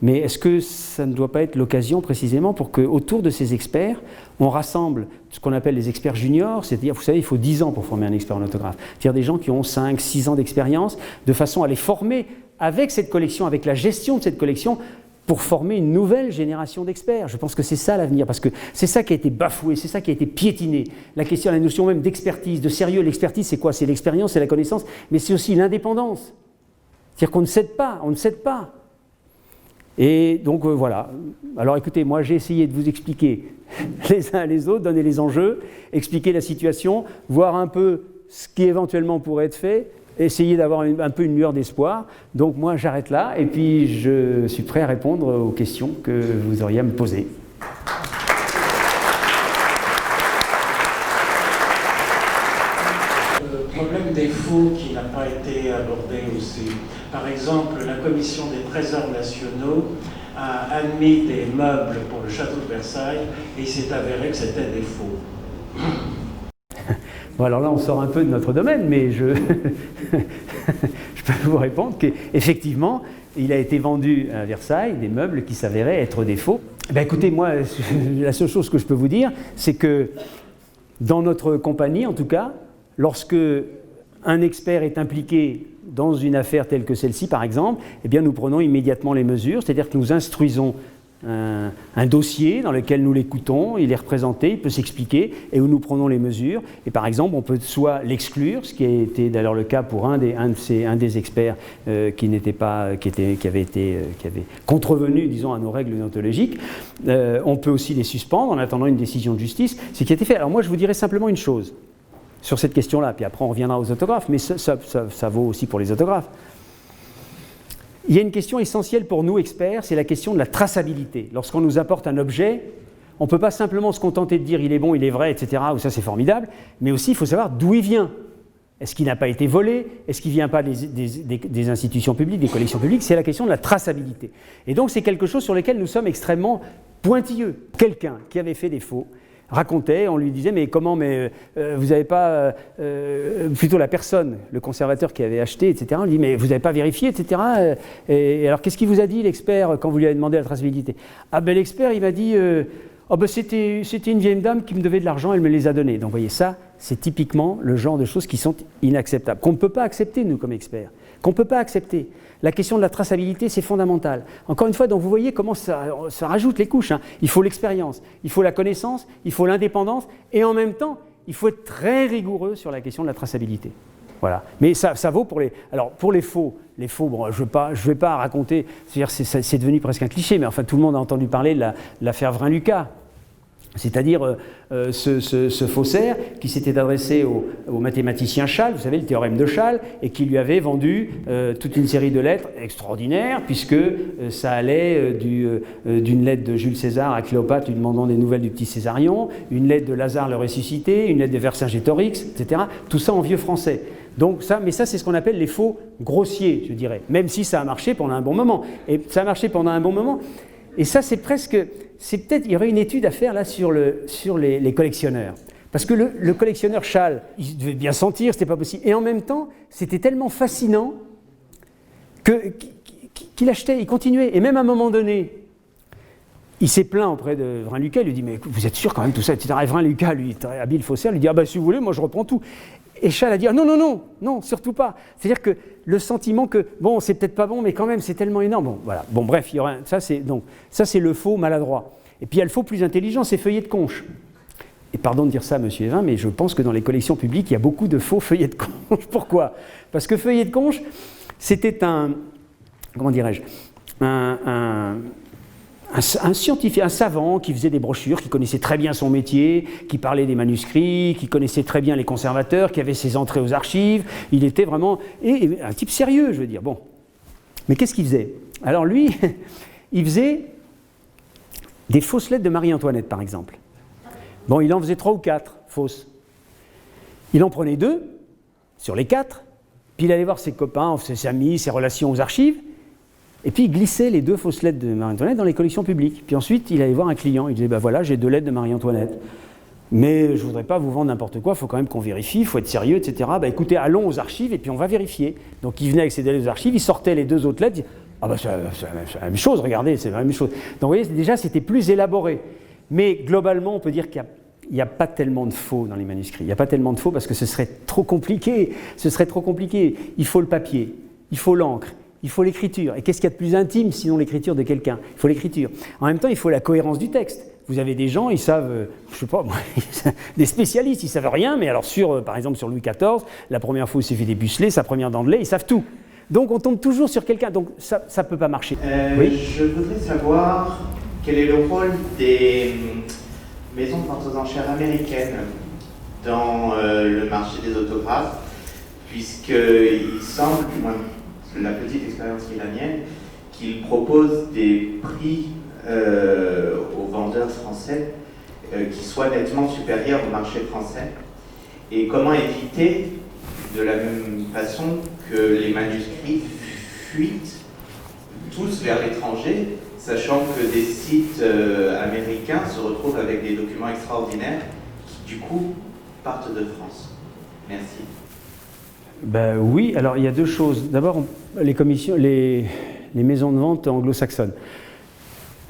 Mais est-ce que ça ne doit pas être l'occasion précisément pour qu'autour de ces experts, on rassemble ce qu'on appelle les experts juniors, c'est-à-dire, vous savez, il faut 10 ans pour former un expert en orthographe, c'est-à-dire des gens qui ont 5, 6 ans d'expérience, de façon à les former avec cette collection, avec la gestion de cette collection, pour former une nouvelle génération d'experts. Je pense que c'est ça l'avenir, parce que c'est ça qui a été bafoué, c'est ça qui a été piétiné. La question, la notion même d'expertise, de sérieux. L'expertise, c'est quoi? C'est l'expérience, c'est la connaissance, mais c'est aussi l'indépendance. C'est-à-dire qu'on ne cède pas, on ne cède pas. Et donc voilà. Alors écoutez, moi j'ai essayé de vous expliquer les uns les autres, donner les enjeux, expliquer la situation, voir un peu ce qui éventuellement pourrait être fait, essayer d'avoir un peu une lueur d'espoir. Donc moi j'arrête là et puis je suis prêt à répondre aux questions que vous auriez à me poser. Le problème des fous faux qui n'a pas été abordé aussi. Par exemple, la Commission des Trésors nationaux a admis des meubles pour le château de Versailles et il s'est avéré que c'était des faux. Bon, alors là, on sort un peu de notre domaine, mais je peux vous répondre qu'effectivement, il a été vendu à Versailles des meubles qui s'avéraient être des faux. Ben, écoutez, moi, la seule chose que je peux vous dire, c'est que dans notre compagnie, en tout cas, lorsque un expert est impliqué dans une affaire telle que celle-ci, par exemple, eh bien, nous prenons immédiatement les mesures, c'est-à-dire que nous instruisons un dossier dans lequel nous l'écoutons, il est représenté, il peut s'expliquer, et où nous prenons les mesures. Et par exemple, on peut soit l'exclure, ce qui a été d'ailleurs le cas pour un des experts qui avait contrevenu, disons, à nos règles déontologiques. On peut aussi les suspendre en attendant une décision de justice, ce qui a été fait. Alors moi, je vous dirais simplement une chose sur cette question-là, puis après on reviendra aux autographes, mais ça vaut aussi pour les autographes. Il y a une question essentielle pour nous, experts, c'est la question de la traçabilité. Lorsqu'on nous apporte un objet, on ne peut pas simplement se contenter de dire il est bon, il est vrai, etc., ou ça c'est formidable, mais aussi il faut savoir d'où il vient. Est-ce qu'il n'a pas été volé? Est-ce qu'il ne vient pas des institutions publiques, des collections publiques? C'est la question de la traçabilité. Et donc c'est quelque chose sur lequel nous sommes extrêmement pointilleux. Quelqu'un qui avait fait des faux racontait, on lui disait mais comment, vous n'avez pas, plutôt la personne, le conservateur qui avait acheté, etc., on lui dit mais vous n'avez pas vérifié, etc. Et alors qu'est-ce qu'il vous a dit l'expert quand vous lui avez demandé la traçabilité? Ah ben l'expert il m'a dit c'était une vieille dame qui me devait de l'argent, elle me les a donnés. Donc vous voyez ça, c'est typiquement le genre de choses qui sont inacceptables, qu'on ne peut pas accepter nous comme experts, qu'on ne peut pas accepter. La question de la traçabilité, c'est fondamental. Encore une fois, donc vous voyez comment ça rajoute les couches. Hein. Il faut l'expérience, il faut la connaissance, il faut l'indépendance, et en même temps, il faut être très rigoureux sur la question de la traçabilité. Voilà. Mais ça vaut pour les... Alors, pour les faux, bon, je ne vais pas raconter, c'est devenu presque un cliché, mais enfin, tout le monde a entendu parler de l'affaire Vrain-Lucas. C'est-à-dire ce faussaire qui s'était adressé au mathématicien Chasles, vous savez, le théorème de Chasles, et qui lui avait vendu toute une série de lettres extraordinaires, puisque ça allait d'une lettre de Jules César à Cléopâtre lui demandant des nouvelles du petit Césarion, une lettre de Lazare le ressuscité, une lettre de Vercingétorix, etc. Tout ça en vieux français. Donc ça c'est ce qu'on appelle les faux grossiers, je dirais, même si ça a marché pendant un bon moment. Et ça a marché pendant un bon moment. Et ça, il y aurait une étude à faire là sur les collectionneurs. Parce que le collectionneur Chasles, il devait bien sentir, c'était pas possible. Et en même temps, c'était tellement fascinant qu'il achetait, il continuait. Et même à un moment donné, il s'est plaint auprès de Vrain-Lucas, il lui dit « Mais vous êtes sûr quand même tout ça ?» etc. Et Vrain-Lucas, lui, très habile faussaire, lui dit « Ah ben si vous voulez, moi je reprends tout. » Et Chasles a dit « Ah non, surtout pas. » C'est-à-dire que le sentiment que, bon, c'est peut-être pas bon, mais quand même, c'est tellement énorme. Bon, voilà. Bon, bref, ça c'est le faux maladroit. Et puis il y a le faux plus intelligent, c'est feuillet de conche. Et pardon de dire ça, monsieur Evin, mais je pense que dans les collections publiques, il y a beaucoup de faux feuillets de conche. Pourquoi? Parce que feuillet de conche, c'était comment dirais-je, un scientifique, un savant qui faisait des brochures, qui connaissait très bien son métier, qui parlait des manuscrits, qui connaissait très bien les conservateurs, qui avait ses entrées aux archives. Il était vraiment un type sérieux, je veux dire. Bon. Mais qu'est-ce qu'il faisait? Alors lui, il faisait des fausses lettres de Marie-Antoinette, par exemple. Bon, il en faisait 3 ou 4 fausses. Il en prenait 2 sur les 4, puis il allait voir ses copains, ses amis, ses relations aux archives, et puis il glissait les 2 fausses lettres de Marie-Antoinette dans les collections publiques. Puis ensuite, il allait voir un client, il disait « voilà, j'ai 2 lettres de Marie-Antoinette, mais je ne voudrais pas vous vendre n'importe quoi, il faut quand même qu'on vérifie, il faut être sérieux, etc. Écoutez, allons aux archives et puis on va vérifier. » Donc il venait avec ses 2 archives, il sortait les 2 autres lettres, il disait « ah c'est la même chose, regardez, c'est la même chose. » Donc vous voyez, déjà c'était plus élaboré. Mais globalement, on peut dire qu'il n'y a pas tellement de faux dans les manuscrits. Il n'y a pas tellement de faux parce que ce serait trop compliqué. Il faut le papier, il faut l'encre, il faut l'écriture. Et qu'est-ce qu'il y a de plus intime sinon l'écriture de quelqu'un? Il faut l'écriture. En même temps, il faut la cohérence du texte. Vous avez des gens, ils savent, je sais pas, des spécialistes, ils savent rien, mais alors par exemple sur Louis XIV, la première fois où il s'est fait dépuceler, sa première dent de lait, ils savent tout. Donc on tombe toujours sur quelqu'un, donc ça ne peut pas marcher. Oui. Je voudrais savoir quel est le rôle des maisons de vente aux enchères américaines dans le marché des autographes, puisqu'il semble, du moins la petite expérience qui est la mienne, qu'ils proposent des prix aux vendeurs français qui soient nettement supérieurs au marché français. Et comment éviter de la même façon que les manuscrits fuitent tous vers l'étranger, sachant que des sites américains se retrouvent avec des documents extraordinaires qui, du coup, partent de France. Merci. Ben oui, alors il y a deux choses. D'abord, les maisons de vente anglo-saxonnes.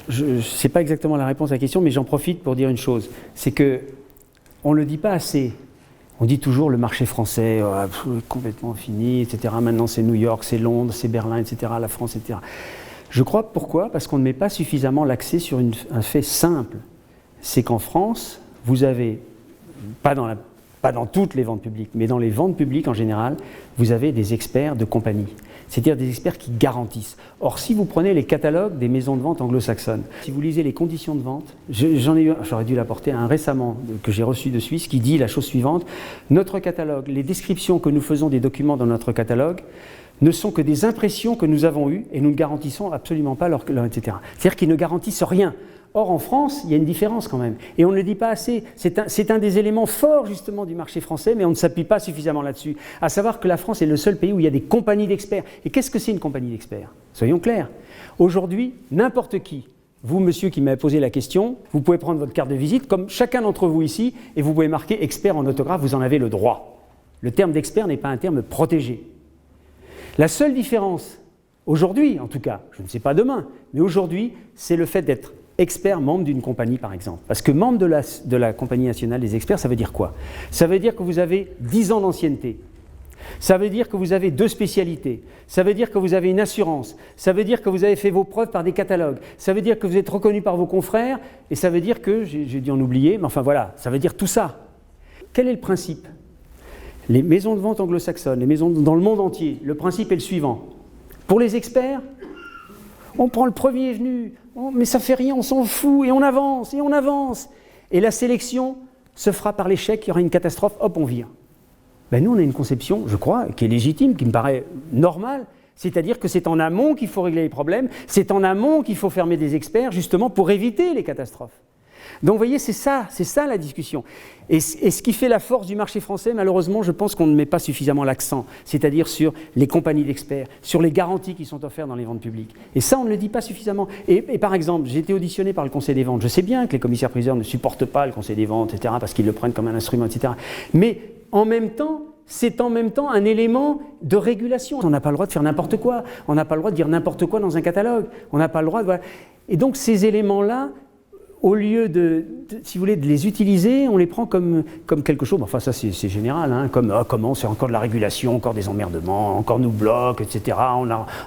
Je ne sais pas exactement la réponse à la question, mais j'en profite pour dire une chose. C'est qu'on ne le dit pas assez. On dit toujours le marché français, complètement fini, etc. Maintenant c'est New York, c'est Londres, c'est Berlin, etc. La France, etc. Je crois pourquoi ? Parce qu'on ne met pas suffisamment l'accès sur un fait simple. C'est qu'en France, vous avez, pas dans toutes les ventes publiques, mais dans les ventes publiques en général, vous avez des experts de compagnie. C'est-à-dire des experts qui garantissent. Or, si vous prenez les catalogues des maisons de vente anglo-saxonnes, si vous lisez les conditions de vente, j'aurais dû l'apporter un récemment que j'ai reçu de Suisse qui dit la chose suivante: notre catalogue, les descriptions que nous faisons des documents dans notre catalogue ne sont que des impressions que nous avons eues et nous ne garantissons absolument pas leur etc. C'est-à-dire qu'ils ne garantissent rien. Or, en France, il y a une différence quand même. Et on ne le dit pas assez. C'est un des éléments forts, justement, du marché français, mais on ne s'appuie pas suffisamment là-dessus. À savoir que la France est le seul pays où il y a des compagnies d'experts. Et qu'est-ce que c'est une compagnie d'experts ? Soyons clairs. Aujourd'hui, n'importe qui, vous, monsieur qui m'avez posé la question, vous pouvez prendre votre carte de visite, comme chacun d'entre vous ici, et vous pouvez marquer « expert » en autographe, vous en avez le droit. Le terme d'expert n'est pas un terme protégé. La seule différence, aujourd'hui en tout cas, je ne sais pas demain, mais aujourd'hui, c'est le fait d'être expert, membre d'une compagnie par exemple. Parce que membre de la Compagnie nationale des experts, ça veut dire quoi ? Ça veut dire que vous avez 10 ans d'ancienneté. Ça veut dire que vous avez 2 spécialités. Ça veut dire que vous avez une assurance. Ça veut dire que vous avez fait vos preuves par des catalogues. Ça veut dire que vous êtes reconnu par vos confrères. Et ça veut dire que, j'ai dû en oublier, mais enfin voilà, ça veut dire tout ça. Quel est le principe ? Les maisons de vente anglo-saxonnes, les maisons dans le monde entier, le principe est le suivant. Pour les experts, on prend le premier venu, mais ça fait rien, on s'en fout, et on avance, et on avance. Et la sélection se fera par l'échec, il y aura une catastrophe, hop, on vire. Ben nous, on a une conception, je crois, qui est légitime, qui me paraît normale, c'est-à-dire que c'est en amont qu'il faut régler les problèmes, c'est en amont qu'il faut fermer des experts, justement pour éviter les catastrophes. Donc vous voyez, c'est ça la discussion. Et ce qui fait la force du marché français, malheureusement, je pense qu'on ne met pas suffisamment l'accent, c'est-à-dire sur les compagnies d'experts, sur les garanties qui sont offertes dans les ventes publiques. Et ça, on ne le dit pas suffisamment. Et par exemple, j'ai été auditionné par le Conseil des ventes. Je sais bien que les commissaires-priseurs ne supportent pas le Conseil des ventes, etc., parce qu'ils le prennent comme un instrument, etc. Mais en même temps, c'est en même temps un élément de régulation. On n'a pas le droit de faire n'importe quoi. On n'a pas le droit de dire n'importe quoi dans un catalogue. On n'a pas le droit de... Voilà. Et donc ces éléments-là, au lieu si vous voulez, de les utiliser, on les prend comme quelque chose, enfin ça c'est général, hein, comme comment c'est encore de la régulation, encore des emmerdements, encore nous bloque, etc.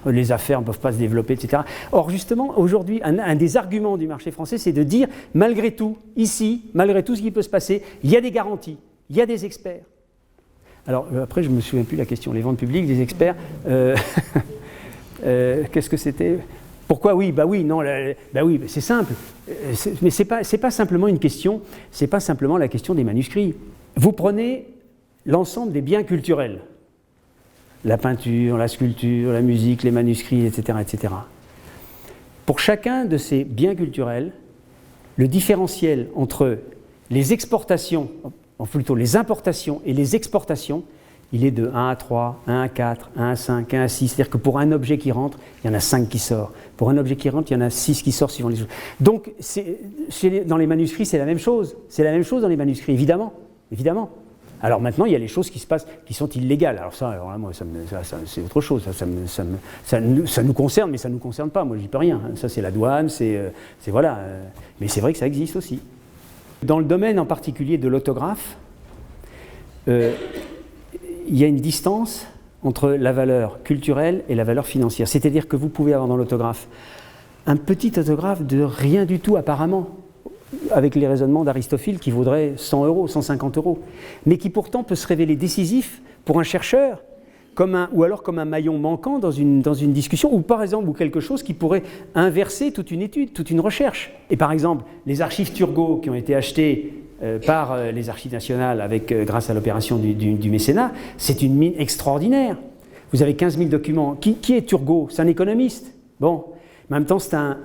Les affaires ne peuvent pas se développer, etc. Or justement, aujourd'hui, un des arguments du marché français, c'est de dire, malgré tout, ici, malgré tout ce qui peut se passer, il y a des garanties, il y a des experts. Alors après, je ne me souviens plus de la question, les ventes publiques, des experts, qu'est-ce que c'était ? Pourquoi oui ? Bah oui, non, bah oui, c'est simple. Mais c'est pas simplement une question, c'est pas simplement la question des manuscrits. Vous prenez l'ensemble des biens culturels, la peinture, la sculpture, la musique, les manuscrits, etc., etc. Pour chacun de ces biens culturels, le différentiel entre les exportations, ou plutôt les importations et les exportations, il est de 1 à 3, 1 à 4, 1 à 5, 1 à 6. C'est-à-dire que pour un objet qui rentre, il y en a 5 qui sortent. Pour un objet qui rentre, il y en a 6 qui sortent suivant les choses. Donc, dans les manuscrits, c'est la même chose. C'est la même chose dans les manuscrits, évidemment. Évidemment. Alors maintenant, il y a les choses qui se passent, qui sont illégales. Alors ça, moi, c'est autre chose. Ça nous concerne, mais ça ne nous concerne pas. Moi, j'y peux rien. Ça, c'est la douane, c'est voilà. Mais c'est vrai que ça existe aussi. Dans le domaine en particulier de l'autographe, il y a une distance entre la valeur culturelle et la valeur financière. C'est-à-dire que vous pouvez avoir dans l'autographe un petit autographe de rien du tout apparemment, avec les raisonnements d'Aristophile qui vaudrait 100 €, 150 €, mais qui pourtant peut se révéler décisif pour un chercheur, ou alors comme un maillon manquant dans une discussion, ou par exemple quelque chose qui pourrait inverser toute une étude, toute une recherche. Et par exemple, les archives Turgot qui ont été achetées par les Archives nationales grâce à l'opération du mécénat, c'est une mine extraordinaire. Vous avez 15 000 documents. Qui est Turgot ? C'est un économiste. Bon, en même temps, c'est un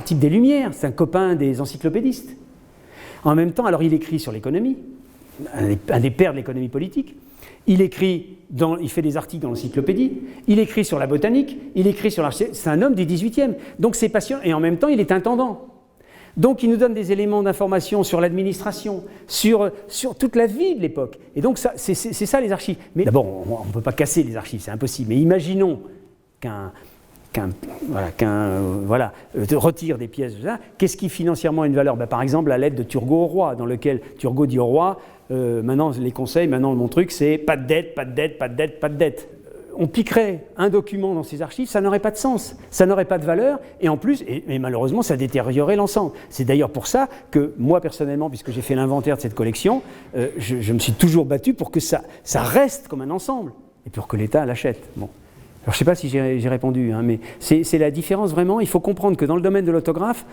type des Lumières, c'est un copain des encyclopédistes. En même temps, alors il écrit sur l'économie, un des pères de l'économie politique. il fait des articles dans l'encyclopédie, il écrit sur la botanique, il écrit sur l'architecture. C'est un homme du 18e. Donc c'est passionnant. Et en même temps, il est intendant. Donc il nous donne des éléments d'information sur l'administration, sur toute la vie de l'époque. Et donc c'est ça les archives. Mais d'abord, on ne peut pas casser les archives, c'est impossible. Mais imaginons retire des pièces de ça. Qu'est-ce qui financièrement a une valeur? Par exemple, la lettre de Turgot au roi, dans laquelle Turgot dit au roi, maintenant les conseils, maintenant mon truc c'est pas de dette, pas de dette, pas de dette, pas de dette. On piquerait un document dans ces archives, ça n'aurait pas de sens, ça n'aurait pas de valeur, et en plus, et malheureusement, ça détériorerait l'ensemble. C'est d'ailleurs pour ça que moi, personnellement, puisque j'ai fait l'inventaire de cette collection, je me suis toujours battu pour que ça reste comme un ensemble, et pour que l'État l'achète. Bon. Alors, je ne sais pas si j'ai répondu, hein, mais c'est la différence vraiment. Il faut comprendre que dans le domaine de l'autographe,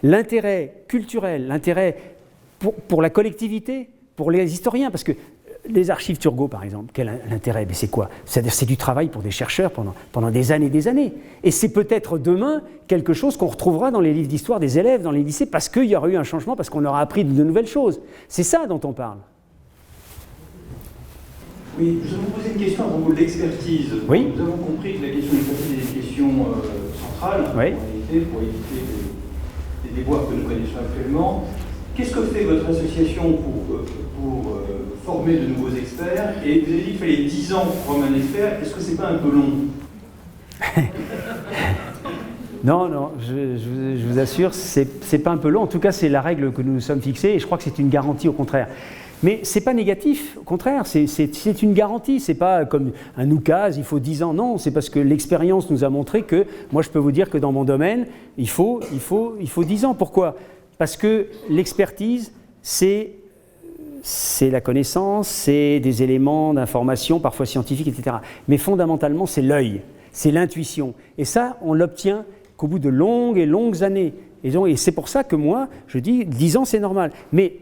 l'intérêt culturel, l'intérêt pour la collectivité, pour les historiens, parce que les archives Turgot, par exemple, quel intérêt? Mais c'est quoi? C'est-à-dire c'est du travail pour des chercheurs pendant des années et des années. Et c'est peut-être demain quelque chose qu'on retrouvera dans les livres d'histoire des élèves, dans les lycées, parce qu'il y aura eu un changement, parce qu'on aura appris de nouvelles choses. C'est ça dont on parle. Oui, je vais vous poser une question à propos de l'expertise. Oui. Nous avons compris que la question de l'expertise est une question centrale, Oui. en réalité, pour éviter les déboires que nous connaissons actuellement. Qu'est-ce que fait votre association pour former de nouveaux experts? Et vous avez dit qu'il fallait 10 ans pour former un expert. Est-ce que c'est pas un peu long? Non, je vous assure, c'est pas un peu long. En tout cas, c'est la règle que nous nous sommes fixée, et je crois que c'est une garantie au contraire. Mais c'est pas négatif, au contraire, c'est une garantie. C'est pas comme un oukase, il faut 10 ans. Non, c'est parce que l'expérience nous a montré que, moi je peux vous dire que dans mon domaine, il faut 10 ans. Pourquoi? Parce que l'expertise, c'est la connaissance, c'est des éléments d'information, parfois scientifiques, etc. Mais fondamentalement, c'est l'œil, c'est l'intuition. Et ça, on l'obtient qu'au bout de longues et longues années. Et c'est pour ça que moi, je dis 10 ans, c'est normal. Mais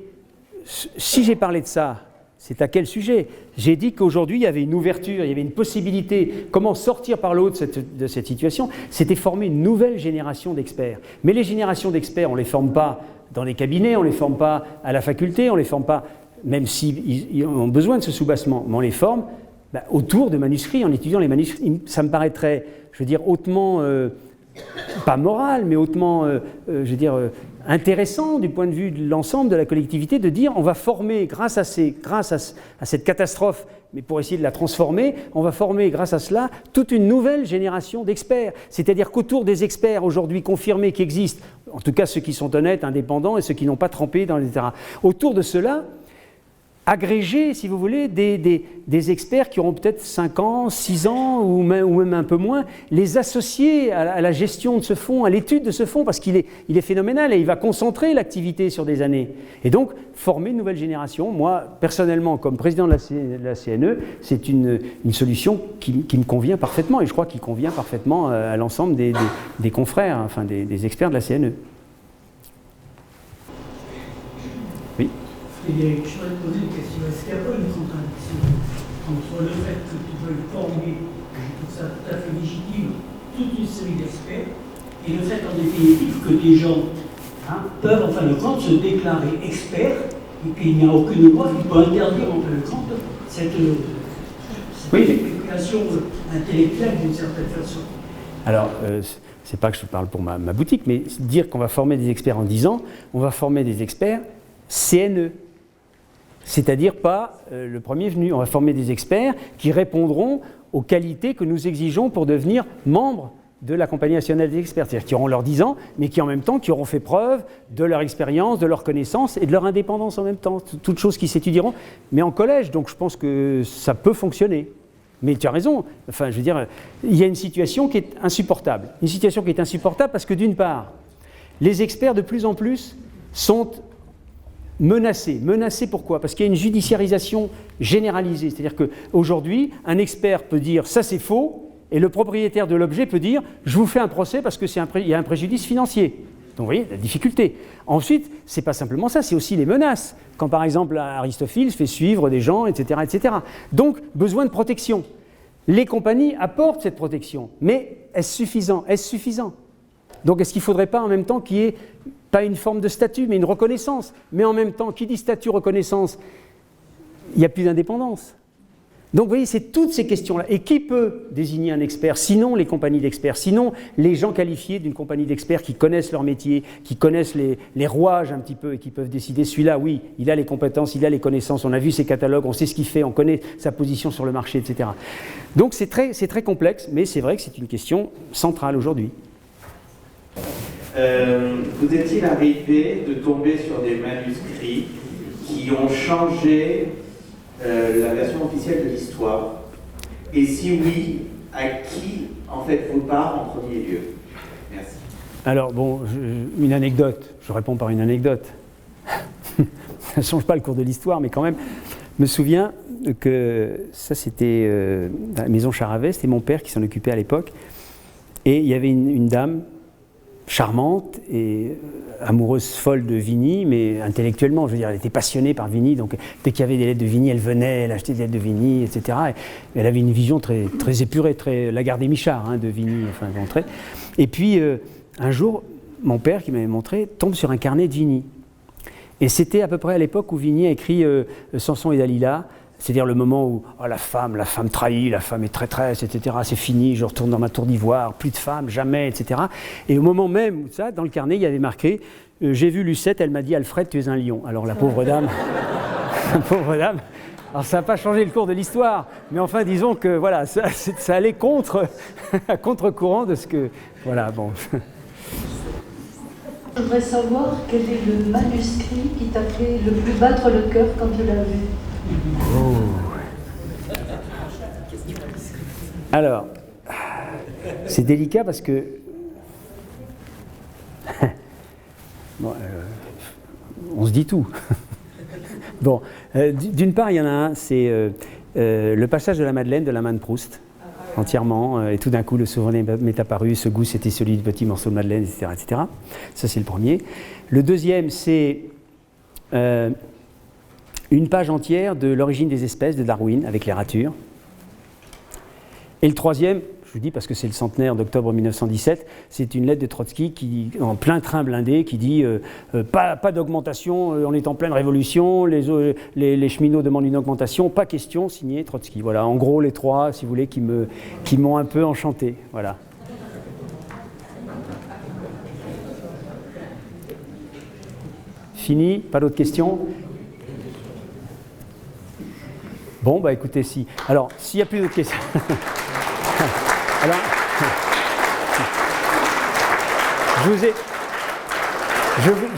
si j'ai parlé de ça, c'est à quel sujet? J'ai dit qu'aujourd'hui, il y avait une ouverture, il y avait une possibilité. Comment sortir par le haut de cette situation? C'était former une nouvelle génération d'experts. Mais les générations d'experts, on ne les forme pas dans les cabinets, on ne les forme pas à la faculté, on ne les forme pas, même s'ils ont besoin de ce soubassement, mais on les forme autour de manuscrits, en étudiant les manuscrits. Ça me paraîtrait, je veux dire, hautement, pas moral, mais hautement, intéressant du point de vue de l'ensemble de la collectivité de dire on va former grâce à cette catastrophe, mais pour essayer de la transformer, on va former grâce à cela toute une nouvelle génération d'experts. C'est-à-dire qu'autour des experts aujourd'hui confirmés qui existent, en tout cas ceux qui sont honnêtes, indépendants et ceux qui n'ont pas trempé dans les terrains, autour de cela, agréger, si vous voulez, des experts qui auront peut-être 5 ans, 6 ans ou même un peu moins, les associer à la gestion de ce fonds, à l'étude de ce fonds, parce qu'il est phénoménal et il va concentrer l'activité sur des années. Et donc, former une nouvelle génération, moi, personnellement, comme président de la CNE, c'est une solution qui me convient parfaitement et je crois qu'il convient parfaitement à l'ensemble des confrères, enfin des experts de la CNE. Oui. Frédéric, je voudrais te poser une question. Est-ce qu'il n'y a pas une contradiction entre le fait que tu veuilles former, je trouve ça tout à fait légitime, toute une série d'experts, et le fait en définitive que des gens peuvent en fin de compte se déclarer experts et qu'il n'y a aucune loi qui peut interdire en fin de compte cette spéculation intellectuelle d'une certaine façon? Alors, c'est pas que je parle pour ma boutique, mais dire qu'on va former des experts en 10 ans, on va former des experts CNE. C'est-à-dire pas le premier venu. On va former des experts qui répondront aux qualités que nous exigeons pour devenir membres de la Compagnie nationale des experts. C'est-à-dire qui auront leurs 10 ans, mais qui en même temps qui auront fait preuve de leur expérience, de leur connaissance et de leur indépendance en même temps. Toutes choses qui s'étudieront, mais en collège. Donc je pense que ça peut fonctionner. Mais tu as raison. Enfin, je veux dire, il y a une situation qui est insupportable. Une situation qui est insupportable parce que d'une part, les experts de plus en plus sont menacés. Menacés pourquoi? Parce qu'il y a une judiciarisation généralisée. C'est-à-dire qu'aujourd'hui, un expert peut dire « ça c'est faux » et le propriétaire de l'objet peut dire « je vous fais un procès parce qu'il y a un préjudice financier ». Donc vous voyez, la difficulté. Ensuite, ce n'est pas simplement ça, c'est aussi les menaces. Quand par exemple Aristophile fait suivre des gens, etc., etc. Donc, besoin de protection. Les compagnies apportent cette protection. Mais est-ce suffisant? Est-ce suffisant? Donc est-ce qu'il ne faudrait pas en même temps qu'il y ait pas une forme de statut, mais une reconnaissance? Mais en même temps, qui dit statut, reconnaissance, il n'y a plus d'indépendance. Donc vous voyez, c'est toutes ces questions-là. Et qui peut désigner un expert, sinon les compagnies d'experts, sinon les gens qualifiés d'une compagnie d'experts qui connaissent leur métier, qui connaissent les rouages un petit peu et qui peuvent décider, celui-là, oui, il a les compétences, il a les connaissances, on a vu ses catalogues, on sait ce qu'il fait, on connaît sa position sur le marché, etc. Donc c'est très complexe, mais c'est vrai que c'est une question centrale aujourd'hui. Vous est-il arrivé de tomber sur des manuscrits qui ont changé la version officielle de l'histoire? Et si oui, à qui en faites-vous part en premier lieu? Merci. Alors bon, une anecdote, je réponds par une anecdote. Ça ne change pas le cours de l'histoire, mais quand même, je me souviens que ça c'était dans la maison Charavet, c'était mon père qui s'en occupait à l'époque, et il y avait une dame charmante et amoureuse folle de Vigny, mais intellectuellement, je veux dire, elle était passionnée par Vigny, donc dès qu'il y avait des lettres de Vigny, elle venait, elle achetait des lettres de Vigny, etc. Et elle avait une vision très, très épurée, très Lagarde-Michard de Vigny, enfin, d'entrée. Et puis, un jour, mon père, qui m'avait montré, tombe sur un carnet de Vigny. Et c'était à peu près à l'époque où Vigny a écrit Samson et Dalila, c'est-à-dire le moment où oh, la femme trahit, la femme est traîtresse, etc. C'est fini, je retourne dans ma tour d'ivoire, plus de femmes, jamais, etc. Et au moment même où ça, dans le carnet, il y avait marqué j'ai vu Lucette, elle m'a dit Alfred, tu es un lion. Alors la pauvre dame, alors ça n'a pas changé le cours de l'histoire, mais enfin disons que voilà, ça allait à contre-courant de ce que. Voilà, bon. Je voudrais savoir quel est le manuscrit qui t'a fait le plus battre le cœur quand tu l'as vu. Oh. Alors, c'est délicat parce que bon, on se dit tout. Bon, d'une part, il y en a un, c'est le passage de la Madeleine de la main de Proust, entièrement, et tout d'un coup, le souvenir m'est apparu, ce goût, c'était celui du petit morceau de Madeleine, etc., etc. Ça, c'est le premier. Le deuxième, c'est une page entière de l'origine des espèces de Darwin avec les ratures. Et le troisième, je vous dis parce que c'est le centenaire d'octobre 1917, c'est une lettre de Trotsky qui, en plein train blindé, qui dit pas d'augmentation, on est en pleine révolution, les cheminots demandent une augmentation, pas question, signé Trotsky. Voilà, en gros les trois, si vous voulez, qui m'ont un peu enchanté. Voilà. Fini, pas d'autres questions? Bon, bah écoutez, si. Alors, s'il n'y a plus d'autres questions. Alors,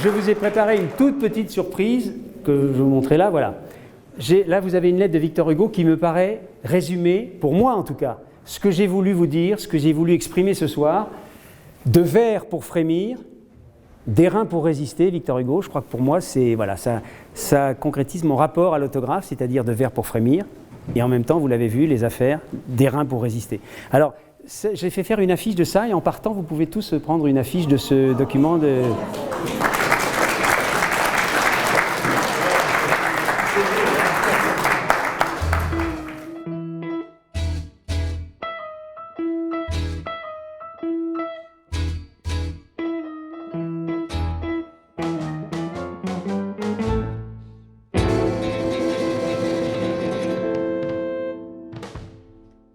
je vous ai préparé une toute petite surprise que je vais vous montrer là. Voilà. Là, vous avez une lettre de Victor Hugo qui me paraît résumer, pour moi en tout cas, ce que j'ai voulu vous dire, ce que j'ai voulu exprimer ce soir. De verre pour frémir, d'airain pour résister, Victor Hugo. Je crois que pour moi, voilà, ça concrétise mon rapport à l'autographe, c'est-à-dire de verre pour frémir. Et en même temps, vous l'avez vu, les affaires, d'airain pour résister. Alors, j'ai fait faire une affiche de ça, et en partant, vous pouvez tous prendre une affiche de ce document de...